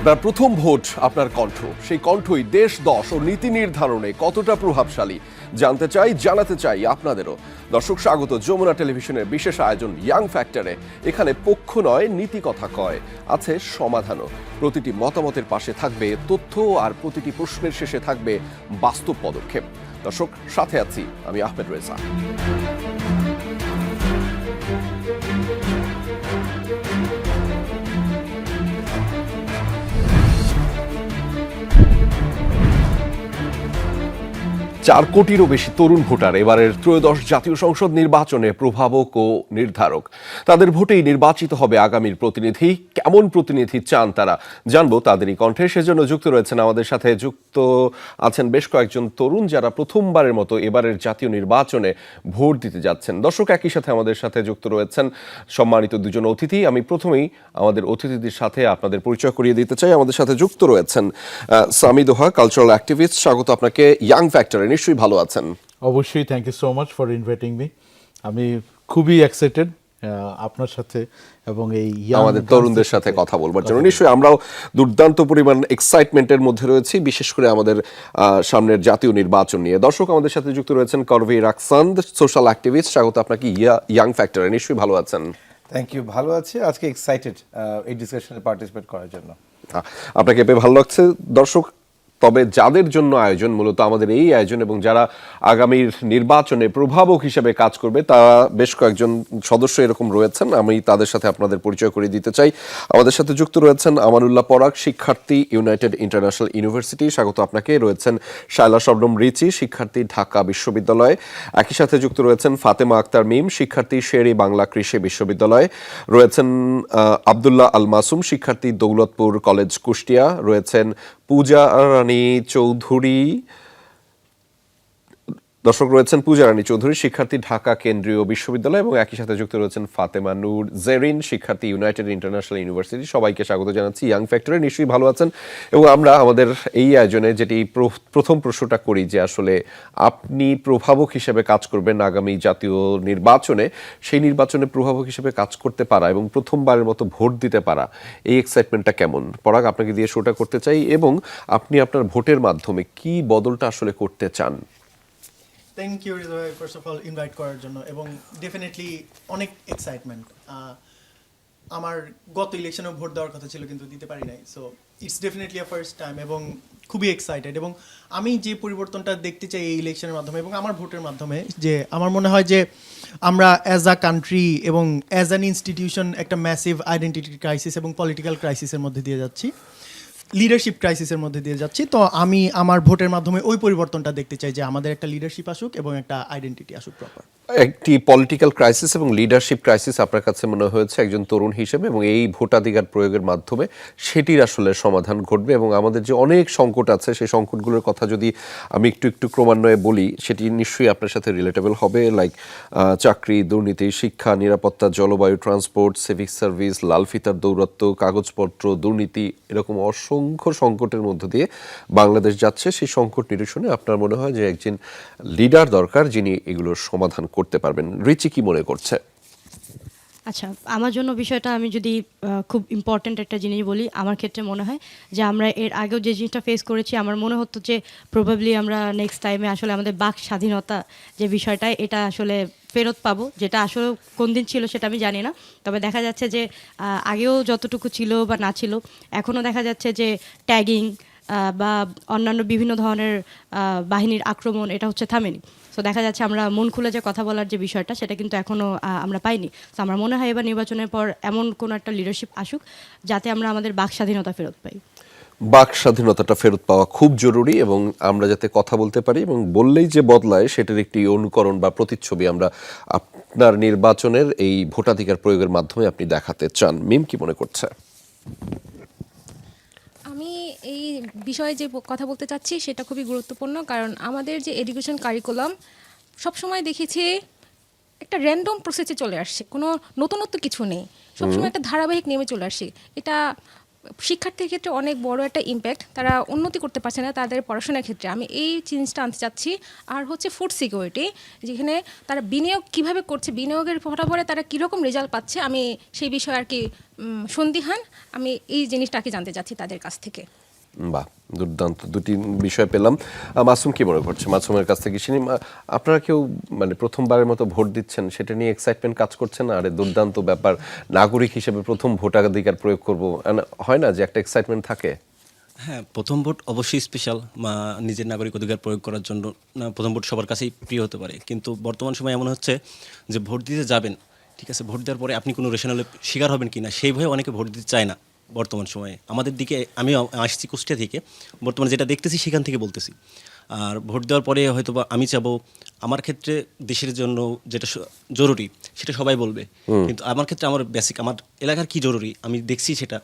আপনার প্রথম ভোট, আপনার কণ্ঠ, সেই কণ্ঠই দেশ দশ ও নীতি নির্ধারণে কতটা প্রভাবশালী জানতে চাই, জানাতে চাই আপনাদেরও। দর্শক, স্বাগত যমুনা টেলিভিশনের বিশেষ আয়োজন ইয়াং ফ্যাক্টরে। এখানে পক্ষ নয়, নীতি কথা কয়, আছে সমাধানও। প্রতিটি মতামতের পাশে থাকবে তথ্য, আর প্রতিটি প্রশ্নের শেষে থাকবে বাস্তব পদক্ষেপ। দর্শক, সাথে আছি আমি আহমেদ রেজা। চার কোটিরও বেশি তরুণ ভোটার এবারের ত্রয়োদশ জাতীয় সংসদ নির্বাচনে প্রভাবক ও নির্ধারক। তাদের ভোটেই নির্বাচিত হবে আগামীর প্রতিনিধি। কেমন প্রতিনিধি চান তারা, জানবো তাদেরই কণ্ঠে। সেজন্য যুক্ত রয়েছেন আমাদের সাথে, যুক্ত আছেন বেশ কয়েকজন তরুণ যারা প্রথমবারের মতো এবারের জাতীয় নির্বাচনে ভোট দিতে যাচ্ছেন। দর্শক, একই সাথে আমাদের সাথে যুক্ত রয়েছেন সম্মানিত দুজন অতিথি। আমি প্রথমেই আমাদের অতিথিদের সাথে আপনাদের পরিচয় করিয়ে দিতে চাই। আমাদের সাথে যুক্ত রয়েছেন সামি দোহা, কালচারাল অ্যাক্টিভিস্ট। স্বাগত আপনাকে ইয়াং ফ্যাক্টরে। নিশ্চয়ই ভালো আছেন? অবশ্যই, thank you so much for inviting me. আমি খুবই এক্সাইটেড আপনার সাথে এবং এই আমাদের তরুণদের সাথে কথা বলবার জন্য। নিশ্চয়ই আমরাও দুর্দান্ত পরিমাণ এক্সাইটমেন্টের মধ্যে রয়েছি, বিশেষ করে আমাদের সামনের জাতীয় নির্বাচন নিয়ে। দর্শক, আমাদের সাথে যুক্ত রয়েছেন করভি রাকসান্দ, সোশ্যাল অ্যাক্টিভিস্ট। স্বাগত আপনাকে ইয়াং ফ্যাক্টরে। নিশ্চয়ই ভালো আছেন? থ্যাংক ইউ, ভালো আছি। আজকে এক্সাইটেড এই ডিসকাশনে পার্টিসিপেট করার জন্য। আপনাকে পেয়ে ভালো লাগছে। দর্শক, তবে যাদের জন্য আয়োজন, মূলত আমাদের এই আয়োজন, এবং যারা আগামীর নির্বাচনে প্রভাবক হিসেবে কাজ করবে, তারা বেশ কয়েকজন সদস্য এরকম রয়েছেন। আমি তাদের সাথে আপনাদের পরিচয় করিয়ে দিতে চাই। আমাদের সাথে যুক্ত রয়েছেন আমানুল্লাহ পরাগ, শিক্ষার্থী, ইউনাইটেড ইন্টারন্যাশনাল ইউনিভার্সিটি। স্বাগত আপনাকে। রয়েছেন শায়লা শবনম রিচি, শিক্ষার্থী, ঢাকা বিশ্ববিদ্যালয়। একই সাথে যুক্ত রয়েছেন ফাতেমা আক্তার মিম, শিক্ষার্থী, শেরি বাংলা কৃষি বিশ্ববিদ্যালয়। রয়েছেন আবদুল্লাহ আল মাসুম, শিক্ষার্থী, দৌলতপুর কলেজ, কুষ্টিয়া। রয়েছেন পূজা রানী চৌধুরী, দর্শক রয়েছেন পূজা রানী চৌধুরী, শিক্ষার্থী, ঢাকা কেন্দ্রীয় বিশ্ববিদ্যালয়। এবং একই সাথে যুক্ত রয়েছেন ফাতেমা নূর জেরিন, শিক্ষার্থী, ইউনাইটেড ইন্টারন্যাশনাল ইউনিভার্সিটি। সবাইকে স্বাগত জানাচ্ছি ইয়াং ফ্যাক্টরে। নিশ্চয়ই ভালো আছেন। এবং আমরা আমাদের এই আয়োজনে যেটি প্রথম প্রশ্নটা করি, যে আসলে আপনি প্রভাবক হিসেবে কাজ করবেন আগামী জাতীয় নির্বাচনে, সেই নির্বাচনে প্রভাবক হিসেবে কাজ করতে পারা এবং প্রথমবারের মতো ভোট দিতে পারা, এই এক্সাইটমেন্টটা কেমন? পরাগ, আপনাকে দিয়ে শোটা করতে চাই, এবং আপনি আপনার ভোটের মাধ্যমে কি বদলটা আসলে করতে চান? থ্যাংক ইউ রিজা ভাই, ফার্স্ট অফ অল ইনভাইট করার জন্য। এবং ডেফিনেটলি অনেক এক্সাইটমেন্ট। আমার গত ইলেকশনেও ভোট দেওয়ার কথা ছিল, কিন্তু দিতে পারি নাই। So it's definitely a first time, এবং খুবই এক্সাইটেড। এবং আমি যে পরিবর্তনটা দেখতে চাই এই ইলেকশনের মাধ্যমে এবং আমার ভোটের মাধ্যমে, যে আমার মনে হয় যে আমরা অ্যাজ আ কান্ট্রি এবং অ্যাজ অ্যান ইনস্টিটিউশন একটা ম্যাসিভ আইডেন্টিটি ক্রাইসিস এবং পলিটিক্যাল ক্রাইসিসের মধ্যে দিয়ে যাচ্ছি, লিডারশিপ ক্রাইসিসের মধ্যে দিয়ে যাচ্ছি। তো আমি আমার ভোটের মাধ্যমে ওই পরিবর্তনটা দেখতে চাই, যে আমাদের একটা লিডারশিপ আসুক এবং একটা আইডেন্টিটি আসুক প্রপার। একটি পলিটিক্যাল ক্রাইসিস এবং লিডারশিপ ক্রাইসিস আপনার কাছে মনে হয়েছে একজন তরুণ হিসেবে, এবং এই ভোটাধিকার প্রয়োগের মাধ্যমে সেটির আসলে সমাধান ঘটবে। এবং আমাদের যে অনেক সংকট আছে, সেই সংকটগুলোর কথা যদি আমি একটু ক্রমান্বয়ে বলি, সেটি নিশ্চয়ই আপনার সাথে রিলেটেবল হবে। লাইক চাকরি, দুর্নীতি, শিক্ষা, নিরাপত্তা, জলবায়ু, ট্রান্সপোর্ট, সিভিক সার্ভিস, লাল ফিতার দৌরাত্ম্য, কাগজপত্র, দুর্নীতি, এরকম অসংখ্য সংকটের মধ্য দিয়ে বাংলাদেশ যাচ্ছে। সেই সংকট নিরসনে আপনার মনে হয় যে একজন লিডার দরকার, যিনি এগুলোর সমাধান করতে পারবেন। রিচি কি মনে করছে? আচ্ছা, আমার জন্য বিষয়টা, আমি যদি খুব ইম্পর্ট্যান্ট একটা জিনিস বলি, আমার ক্ষেত্রে মনে হয় যে আমরা এর আগেও যে জিনিসটা ফেস করেছি, আমার মনে হতো যে প্রবাবলি আমরা নেক্সট টাইমে আসলে আমাদের বাক স্বাধীনতা যে বিষয়টা, এটা আসলে ফেরত পাবো, যেটা আসলে কোন দিন ছিল সেটা আমি জানি না। তবে দেখা যাচ্ছে যে আগেও যতটুকু ছিল বা না ছিল, এখনও দেখা যাচ্ছে যে ট্যাগিং বা অন্যান্য বিভিন্ন ধরনের বাহিনীর আক্রমণ, এটা হচ্ছে থামেনি। তো দেখা যাচ্ছে আমরা মন খুলে যে কথা বলার যে বিষয়টা, সেটা কিন্তু এখনও আমরা পাইনি। তো আমার মনে হয় এবার নির্বাচনের পর এমন কোনো একটা লিডারশিপ আসুক, যাতে আমরা আমাদের বাক স্বাধীনতা ফেরত পাই। বাক স্বাধীনতাটা ফেরত পাওয়া খুব জরুরি, এবং আমরা যাতে কথা বলতে পারি এবং বললেই যে বদলায়, সেটার একটি অনুকরণ বা প্রতিচ্ছবি আমরা আপনার নির্বাচনের এই ভোটাধিকার প্রয়োগের মাধ্যমে আপনি দেখাতে চান। মিম কি মনে করছে? আমি এই বিষয়ে যে কথা বলতে চাচ্ছি সেটা খুবই গুরুত্বপূর্ণ, কারণ আমাদের যে এডুকেশন কারিকুলাম সবসময় দেখেছি একটা র্যান্ডম প্রসেসে চলে আসছে, কোনো নতুনত্ব কিছু নেই, সবসময় একটা ধারাবাহিক নেমে চলে আসছে। এটা শিক্ষার্থীর ক্ষেত্রে অনেক বড় একটা ইম্প্যাক্ট, তারা উন্নতি করতে পারছে না তাদের পড়াশোনার ক্ষেত্রে। আমি এই জিনিসটা আনতে চাচ্ছি। আর হচ্ছে ফুড সিকিউরিটি, যেখানে তারা বিনিয়োগ কিভাবে করছে, বিনিয়োগের ফলাফলে তারা কীরকম রেজাল্ট পাচ্ছে, আমি সেই বিষয়ে আর কি সন্দিহান। আমি এই জিনিসটাকে জানতে চাচ্ছি তাদের কাছ থেকে। বাহ, দুর্দান্ত দুটি বিষয় পেলাম। মাসুম কি মনে করছে? মাসুমের কাছ থেকে শুনি। আপনারা কেউ মানে প্রথমবারের মতো ভোট দিচ্ছেন, সেটা নিয়ে এক্সাইটমেন্ট কাজ করছে না? আরে দুর্দান্ত ব্যাপার, নাগরিক হিসেবে প্রথম ভোটাধিকার প্রয়োগ করব, হয় না যে একটা এক্সাইটমেন্ট থাকে? হ্যাঁ, প্রথম ভোট অবশ্যই স্পেশাল, নিজের নাগরিক অধিকার প্রয়োগ করার জন্য প্রথম ভোট সবার কাছেই প্রিয় হতে পারে। কিন্তু বর্তমান সময় এমন হচ্ছে যে ভোট দিতে যাবেন, ঠিক আছে, ভোট দেওয়ার পরে আপনি কোনো রেশনালে শিকার হবেন কিনা সেই ভয়ে অনেকে ভোট দিতে চায় না বর্তমান সময়ে। আমাদের দিকে, আমি আসছি কুষ্টিয়া থেকে, বর্তমানে যেটা দেখতেছি সেখান থেকে বলতেছি। আর ভোট দেওয়ার পরে হয়তো বা আমি চাবো আমার ক্ষেত্রে দেশের জন্য যেটা জরুরি সেটা সবাই বলবে, কিন্তু আমার ক্ষেত্রে আমার বেসিক আমার এলাকার কি জরুরি আমি দেখছি সেটা,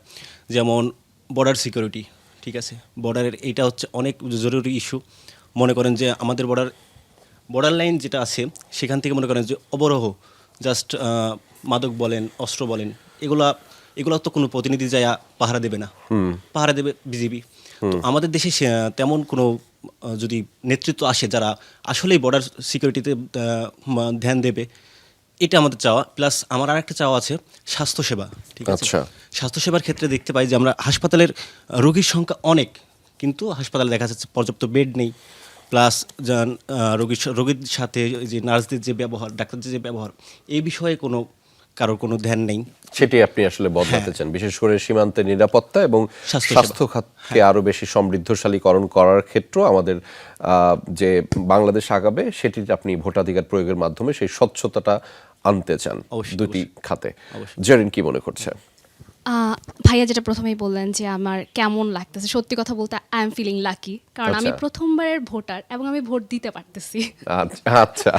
যেমন বর্ডার সিকিউরিটি, ঠিক আছে, বর্ডারের এইটা হচ্ছে অনেক জরুরি ইস্যু। মনে করেন যে আমাদের বর্ডার লাইন যেটা আছে সেখান থেকে মনে করেন যে অবরোহ, জাস্ট মাদক বলেন, অস্ত্র বলেন, এগুলো তো কোনো প্রতিনিধি যায় পাহারা দেবে না, পাহারা দেবে বিজিবি। তো আমাদের দেশে তেমন কোনো যদি নেতৃত্ব আসে যারা আসলেই বর্ডার সিকিউরিটিতে ধ্যান দেবে, এটা আমাদের চাওয়া। প্লাস আমার আর একটা চাওয়া আছে স্বাস্থ্যসেবা, ঠিক আছে। আচ্ছা। স্বাস্থ্যসেবার ক্ষেত্রে দেখতে পাই যে আমরা হাসপাতালের রোগীর সংখ্যা অনেক, কিন্তু হাসপাতালে দেখা যাচ্ছে পর্যাপ্ত বেড নেই। প্লাস রোগীর সাথে যে নার্সদের যে ব্যবহার, ডাক্তারদের যে ব্যবহার, এই বিষয়ে কারোর কোনো ধ্যান নেই। সেটি আপনি আসলে বদলাতে চান, বিশেষ করে সীমান্তে নিরাপত্তা এবং স্বাস্থ্যসেবা। স্বাস্থ্য খাতকে আরো বেশি সমৃদ্ধশালীকরণ করার ক্ষেত্রে আমাদের যে বাংলাদেশ আগাবে, সেটি আপনি ভোটাধিকার প্রয়োগের মাধ্যমে সেই স্বচ্ছতাটা আনতে চান অবশ্যই, দুটি খাতে। অবশ্যই। জেরিন কি মনে করছে? ভাইয়া যেটা প্রথমেই বললেন যে আমার কেমন লাগতেছে, সত্যি কথা বলতে আই এম ফিলিং লাকি, কারণ আমি আচ্ছা। প্রথমবারের ভোটার এবং আমি ভোট দিতে পারতেছি। আচ্ছা,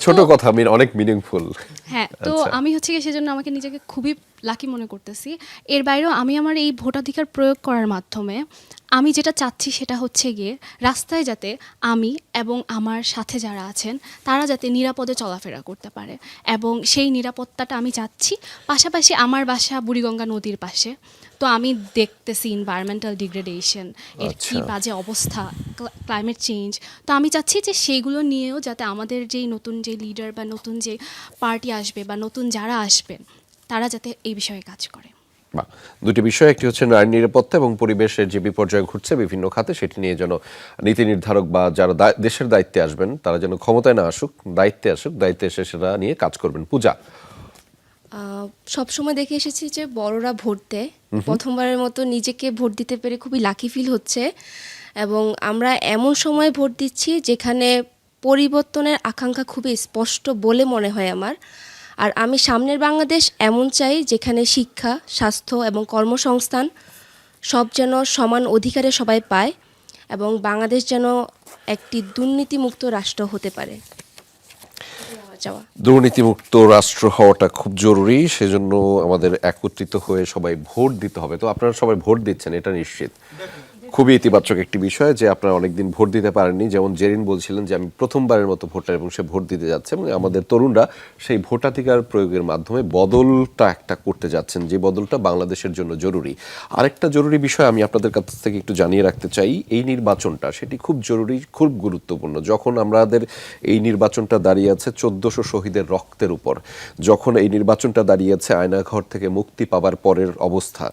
ছোট কথা, আমি অনেক মিনিংফুল। হ্যাঁ, তো আচ্ছা। আমি হচ্ছে গিয়ে সেজন্য আমাকে নিজেকে খুবই লাকি মনে করতেছি। এর বাইরেও আমি আমার এই ভোটাধিকার প্রয়োগ করার মাধ্যমে আমি যেটা চাচ্ছি সেটা হচ্ছে গিয়ে রাস্তায় যাতে আমি এবং আমার সাথে যারা আছেন তারা যাতে নিরাপদে চলাফেরা করতে পারে, এবং সেই নিরাপত্তাটা আমি চাচ্ছি। পাশাপাশি আমার বাসা বুড়িগঙ্গা নদীর পাশে, তো আমি দেখতেছি এনভায়রনমেন্টাল ডিগ্রেডেশন, এর কি আচ্ছা। বাজে অবস্থা, ক্লাইমেট চেঞ্জ। তো আমি চাচ্ছি যে সেইগুলো নিয়েও যাতে আমাদের যেই নতুন যে লিডার বা নতুন যে পার্টি আসবে বা নতুন যারা আসবেন তারা যাতে এই বিষয়ে কাজ করে। বাহ, দুটি বিষয়, একটি হচ্ছে নারী নিরাপত্তা এবং পরিবেশের যে বিপর্যয় ঘটছে বিভিন্ন খাতে, সেটি নিয়ে যেন নীতি নির্ধারক বা যারা দেশের দায়িত্বে আসবেন তারা যেন ক্ষমতায় না আসুক, দায়িত্বে আসুক, দায়িত্বে এসে সেটা নিয়ে কাজ করবেন। পূজা, সবসময় দেখে এসেছি যে বড়রা ভোট দেয়, প্রথমবারের মতো নিজেকে ভোট দিতে পেরে খুবই লাকি ফিল হচ্ছে। এবং আমরা এমন সময় ভোট দিচ্ছি যেখানে পরিবর্তনের আকাঙ্ক্ষা খুবই স্পষ্ট বলে মনে হয় আমার। আর আমি সামনের বাংলাদেশ এমন চাই যেখানে শিক্ষা, স্বাস্থ্য এবং কর্মসংস্থান সব যেন সমান অধিকারে সবাই পায়, এবং বাংলাদেশ যেন একটি দুর্নীতিমুক্ত রাষ্ট্র হতে পারে। চাওয়া। দুর্নীতিমুক্ত রাষ্ট্র হওয়াটা খুব জরুরি, সেজন্য আমাদের একত্রিত হয়ে সবাই ভোট দিতে হবে। তো আপনারা সবাই ভোট দিচ্ছেন, এটা নিশ্চিত। খুবই ইতিবাচক একটি বিষয় যে আপনারা অনেকদিন ভোট দিতে পারেননি। যেমন জেরিন বলছিলেন যে আমি প্রথমবারের মতো ভোটার এবং সে ভোট দিতে যাচ্ছে, এবং আমাদের তরুণরা সেই ভোটাধিকার প্রয়োগের মাধ্যমে বদলটা একটা করতে যাচ্ছেন, যে বদলটা বাংলাদেশের জন্য জরুরি। আরেকটা জরুরি বিষয় আমি আপনাদের কাছ থেকে একটু জানিয়ে রাখতে চাই, এই নির্বাচনটা সেটি খুব জরুরি, খুব গুরুত্বপূর্ণ। যখন আমাদের এই নির্বাচনটা দাঁড়িয়ে আছে 1400 শহীদের রক্তের উপর, যখন এই নির্বাচনটা দাঁড়িয়ে আছে আয়নাঘর থেকে মুক্তি পাবার পরের অবস্থা,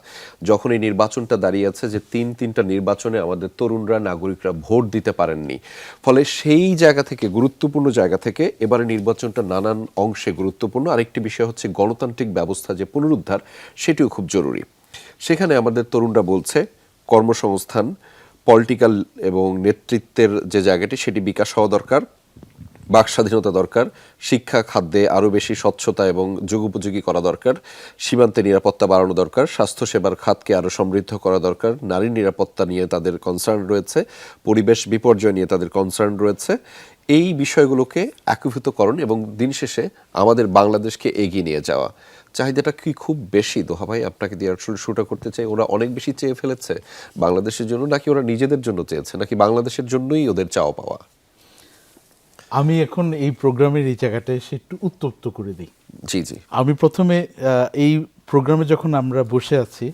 যখন এই নির্বাচনটা দাঁড়িয়ে আছে যে তিনটা নির্বাচনে আমাদের তরুণরা, নাগরিকরা ভোট দিতে পারেননি, ফলে সেই জায়গা থেকে, গুরুত্বপূর্ণ জায়গা থেকে এবারে নির্বাচনটা নানান অংশে গুরুত্বপূর্ণ। আরেকটি বিষয় হচ্ছে গণতান্ত্রিক ব্যবস্থা যে পুনরুদ্ধার, সেটিও খুব জরুরি। সেখানে আমাদের তরুণরা বলছে কর্মসংস্থান, পলিটিক্যাল এবং নেতৃত্বের যে জায়গাটি সেটি বিকাশ হওয়া দরকার, বাক স্বাধীনতা দরকার, শিক্ষা খাদ্যে আরও বেশি স্বচ্ছতা এবং যুগোপযোগী করা দরকার, সীমান্তে নিরাপত্তা বাড়ানো দরকার, স্বাস্থ্যসেবার খাতকে আরও সমৃদ্ধ করা দরকার, নারী নিরাপত্তা নিয়ে তাদের কনসার্ন রয়েছে, পরিবেশ বিপর্যয় নিয়ে তাদের কনসার্ন রয়েছে। এই বিষয়গুলোকে একীভূতকরণ এবং দিন শেষে আমাদের বাংলাদেশকে এগিয়ে নিয়ে যাওয়া। চাহিদাটা কি খুব বেশি? দোহা ভাই, আপনাকে দিয়ে শুরুটা করতে চাই। ওরা অনেক বেশি চেয়ে ফেলেছে বাংলাদেশের জন্য, নাকি ওরা নিজেদের জন্য চেয়েছে, নাকি বাংলাদেশের জন্যই ওদের চাওয়া পাওয়া? আমি এখন এই প্রোগ্রামের এই জায়গাটা এসে একটু উত্তপ্ত করে দিই। জি জি। আমি প্রথমে এই প্রোগ্রামে যখন আমরা বসে আছি,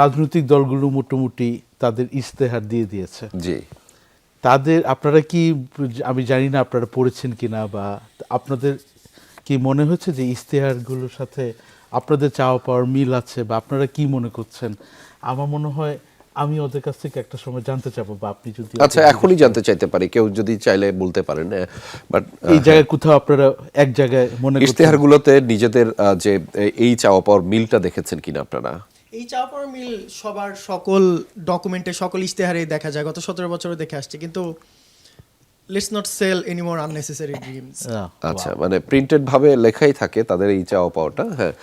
রাজনৈতিক দলগুলো মোটামুটি তাদের ইশতেহার দিয়ে দিয়েছে। জি, তাদের আপনারা কি, আমি জানি না আপনারা পড়েছেন কিনা, বা আপনাদের কি মনে হচ্ছে যে ইশতেহারগুলোর সাথে আপনাদের চাওয়া পাওয়ার মিল আছে, বা আপনারা কি মনে করছেন? আমার মনে হয় আমি ওদের কাছ থেকে একটা সময় জানতে চাবো, বা আপনি যদি আচ্ছা এখনই জানতে চাইতে পারি, কেউ যদি চাইলে বলতে পারেন, বাট এই জায়গায় কোথাও আপনারা এক জায়গায় মনে করছেন ইশতেহারগুলোতে নিজেদের যে এই চাওয়া পাওয়ার মিলটা দেখেছেন কিনা আপনারা? এই চাওয়া পাওয়ার মিল সবার সকল ডকুমেন্টে, সকল ইশতেহারে দেখা যায়, গত 17 বছরে দেখে আসছে, কিন্তু let's not sell anymore unnecessary dreams. আচ্ছা, মানে প্রিন্টেড ভাবে লেখাই থাকে তাদের এই চাওয়া পাওয়াটা। হ্যাঁ,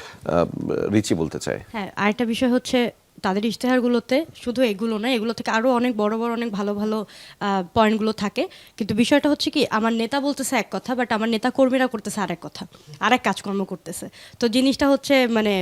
রিচি বলতে চাই। হ্যাঁ, আরেকটা বিষয় হচ্ছে তাদের ইশতেহারগুলোতে শুধু এগুলো না, এগুলো থেকে আরও অনেক বড় বড় অনেক ভালো ভালো পয়েন্টগুলো থাকে, কিন্তু বিষয়টা হচ্ছে কি, আমার নেতা বলতেছে এক কথা, বাট আমার নেতা কর্মীরা করতেছে আরেক কথা, আরেক কাজকর্ম করতেছে। তো জিনিসটা হচ্ছে মানে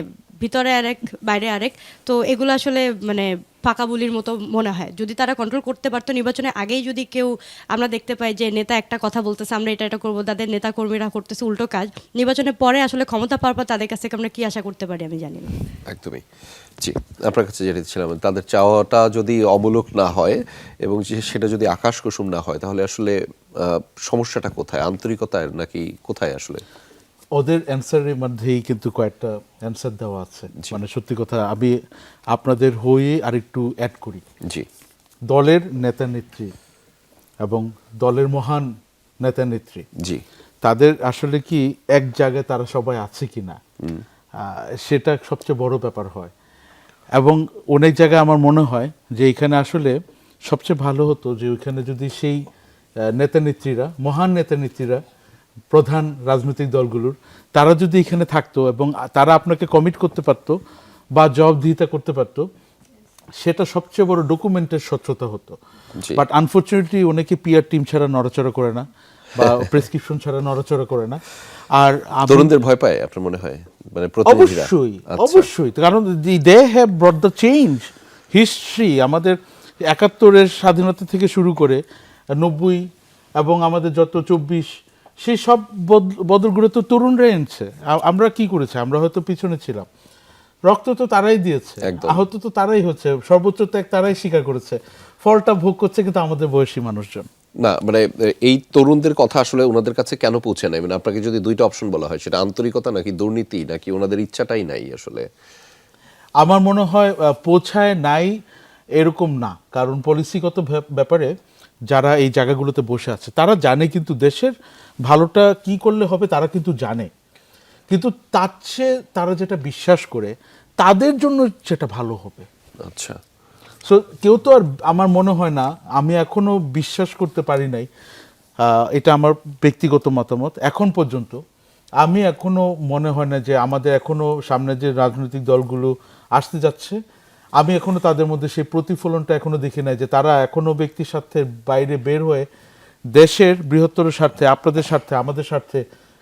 ভিতরে আরেক বাইরে আরেক। তো এগুলো আসলে মানে ফাঁকা বুলির মতো মনে হয়। যদি তারা কন্ট্রোল করতে পারতো, নির্বাচনের আগেই যদি কেউ, আমরা দেখতে পাই যে নেতা একটা কথা বলতেছে, আমরা এটা করবো, তাদের নেতা কর্মীরা করতেছে উল্টো কাজ, নির্বাচনের পরে আসলে ক্ষমতা পাওয়ার পর তাদের কাছ থেকে আমরা কি আশা করতে পারি আমি জানি না। একদমই। জি, আপনার কাছে যেটা ছিলাম, তাদের চাওয়াটা যদি অমূলক না হয় এবং সেটা যদি আকাশ কুসুম না হয়, তাহলে আসলে সমস্যাটা কোথায়? আন্তরিকতায় নাকি কোথায় আসলে? ওদের অ্যান্সারের মধ্যেই কিন্তু কয়েকটা অ্যান্সার দেওয়া আছে। মানে সত্যি কথা, আমি আপনাদের হয়ে আরেকটু অ্যাড করি। জি, দলের নেতা নেত্রী এবং দলের মহান নেতা নেত্রী, জি, তাদের আসলে কি এক জায়গায় তারা সবাই আছে কিনা, সেটা সবচেয়ে বড় ব্যাপার হয়। এবং অনেক জায়গায় আমার মনে হয় যে এখানে আসলে সবচেয়ে ভালো হতো যে ওইখানে যদি সেই নেতা নেত্রীরা, মহান নেতা নেত্রীরা, প্রধান রাজনৈতিক দলগুলোর, তারা যদি এখানে থাকতো এবং তারা আপনাকে কমিট করতে পারতো বা জবাবদিহিতা করতে পারতো, সেটা সবচেয়ে বড় ডকুমেন্টের স্বচ্ছতা হতো। জি। বাট আনফর্চুনেটলি অনেকে পিআর টিম ছাড়া নড়াচড়া করে না, বা প্রেসক্রিপশন ছাড়া নড়াচড়া করে না। আর তরুণদের ভয় পায় আপনার মনে হয়, মানে প্রতিনিধিরা? অবশ্যই আচ্ছা। অবশ্যই, কারণ they have brought the change history. আমাদের 71-এর স্বাধীনতা থেকে শুরু করে 90 এবং আমাদের যত 24, সেই সব বদলগুলো তো তরুণরা এনেছে। আমরা কি করেছি? আমরা হয়তো পিছনে ছিলাম। রক্ত তো তারাই দিয়েছে, একদম। আহত তো তারাই হচ্ছে, সর্বোচ্চ ত্যাগ তারাই স্বীকার করেছে, ফলটা ভোগ করছে কিন্তু আমাদের বয়সী মানুষজন। না, মানে এই তরুণদের কথা আসলে ওনাদের কাছে কেন পৌঁছে নাই? মানে আপনাকে যদি দুইটা অপশন বলা হয়, সেটা আন্তরিকতা নাকি দুর্নীতি, নাকি ওনাদের ইচ্ছাটাই নাই আসলে? আমার মনে হয় পৌঁছায় নাই এরকম না, কারণ পলিসিগত ব্যাপারে যারা এই জায়গাগুলোতে বসে আছে তারা জানে, কিন্তু দেশের ভালোটা কি করলে হবে তারা কিন্তু জানে, কিন্তু তার চেয়ে তারা যেটা বিশ্বাস করে তাদের জন্য যেটা ভালো হবে। আচ্ছা, সো কেউ তো আর, আমার মনে হয় না, আমি এখনো বিশ্বাস করতে পারি নাই, এটা আমার ব্যক্তিগত মতামত, এখন পর্যন্ত আমি এখনো মনে হয় না যে আমাদের এখনো সামনে যে রাজনৈতিক দলগুলো আসতে যাচ্ছে, আমি এখনো তাদের মধ্যে সেই প্রতিফলনটা এখনো দেখি নাই যে তারা এখনো ব্যক্তির স্বার্থের বাইরে বের হয়ে দেশের বৃহত্তর স্বার্থে, আপনাদের স্বার্থে, আমাদের স্বার্থে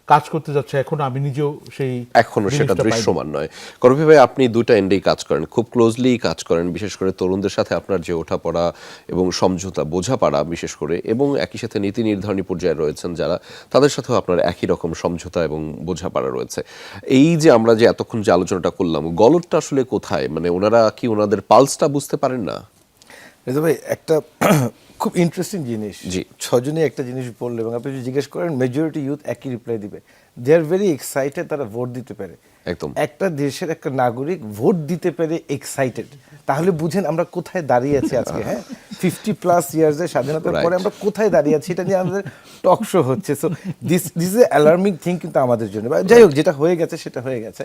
কাজ করতে যাচ্ছে। এখন আমি নিজেও সেই এখনো সেটা জিনিসটা পাইনি। দৃশ্যমান নয়। করবি ভাই, আপনি দুটো এন্ডেই কাজ করেন, খুব ক্লোজলি কাজ করেন, বিশেষ করে তরুণদের সাথে আপনার যে ওঠাপড়া এবং সমঝোতা, বোঝাপড়া বিশেষ করে, এবং একই সাথে নীতি নির্ধারণী পর্যায়ে রয়েছেন যারা, তাদের সাথেও আপনার একই রকম সমঝোতা এবং বোঝাপড়া রয়েছে। এই যে আমরা যে এতক্ষণ যে আলোচনাটা করলাম, গলতটা আসলে কোথায়? মানে ওনারা কি ওনাদের পালসটা বুঝতে পারেন না? রেজা ভাই, একটা খুব ইন্টারেস্টিং জিনিস, জি। 6 জনই একটা জিনিস বললো, এবং আপনি যদি জিজ্ঞেস করেন মেজরিটি ইউথ একই রিপ্লাই দিবে, দে আর ভেরি এক্সাইটেড, তারা ভোট দিতে পারে। একদম। একটা দেশের একটা নাগরিক ভোট দিতে পেরে এক্সাইটেড, তাহলে বুঝেন আমরা কোথায় দাঁড়িয়ে আছি আজকে। হ্যাঁ, 50+ ইয়ার্সের স্বাধীনতার পরে Right. আমরা কোথায় দাঁড়িয়ে আছি, এটা নিয়ে আমাদের টক শো হচ্ছে। So this is a alarming thing কিন্তু আমাদের জন্য। যাই হোক, যেটা হয়ে গেছে সেটা হয়ে গেছে।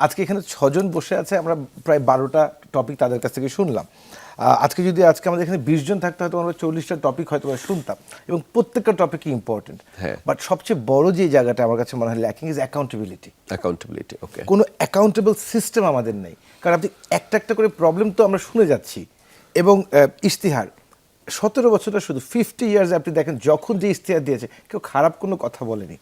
আজকে এখানে 6 জন বসে আছে, আমরা প্রায় 12টা টপিক তাদের কাছ থেকে শুনলাম। আজকে আমাদের এখানে 20 জন থাকতে হয়তো আমরা 40টা টপিক হয়তো শুনতাম, এবং প্রত্যেকটা টপিকই ইম্পর্টেন্ট। হ্যাঁ। বাট সবচেয়ে বড় যে জায়গাটা আমার কাছে মনে হয় ল্যাকিং ইজ অ্যাকাউন্টেবিলিটি। অ্যাকাউন্টেবিলিটি, ওকে। কোনো অ্যাকাউন্টেবল সিস্টেম আমাদের নেই, কারণ আপনি একটা একটা করে প্রবলেম তো আমরা শুনে যাচ্ছি। এবং ইশতেহার 17 বছরটা শুধু 50 ইয়ার্স আপনি দেখেন, যখন যে ইশতেহার দিয়েছে কেউ খারাপ কোনো কথা বলেনি,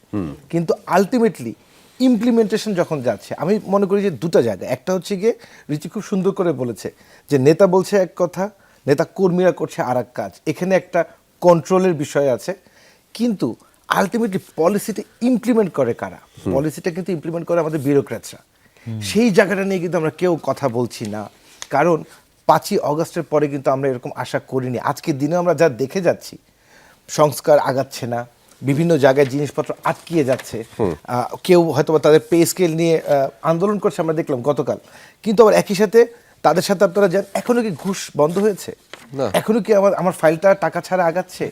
কিন্তু আলটিমেটলি ইমপ্লিমেন্টেশন যখন যাচ্ছে, আমি মনে করি যে দুটো জায়গা, একটা হচ্ছে গিয়ে রিচি খুব সুন্দর করে বলেছে যে নেতা বলছে এক কথা, নেতা কর্মীরা করছে আর এক কাজ, এখানে একটা কন্ট্রোলের বিষয় আছে, কিন্তু আলটিমেটলি পলিসিটা ইমপ্লিমেন্ট করে কারা? পলিসিটা কিন্তু ইমপ্লিমেন্ট করে আমাদের বিউরোক্র্যাটসরা। সেই জায়গাটা নিয়ে কিন্তু আমরা কেউ কথা বলছি না, কারণ 5ই অগস্টের পরে কিন্তু আমরা এরকম আশা করিনি। আজকের দিনে আমরা যা দেখে যাচ্ছি, সংস্কার আগাচ্ছে না, বিভিন্ন জায়গায় জিনিসপত্র আটকিয়ে যাচ্ছে, কেউ হয়তো তাদের পে স্কেল নিয়ে আন্দোলন করছে, আমরা দেখলাম গতকাল। কিন্তু আবার একই সাথে তাদের সাথে আপনারা যান, এখনো কি ঘুষ বন্ধ হয়েছে? না। এখনো কি আমার ফাইলটা টাকা ছাড়া আগাচ্ছে?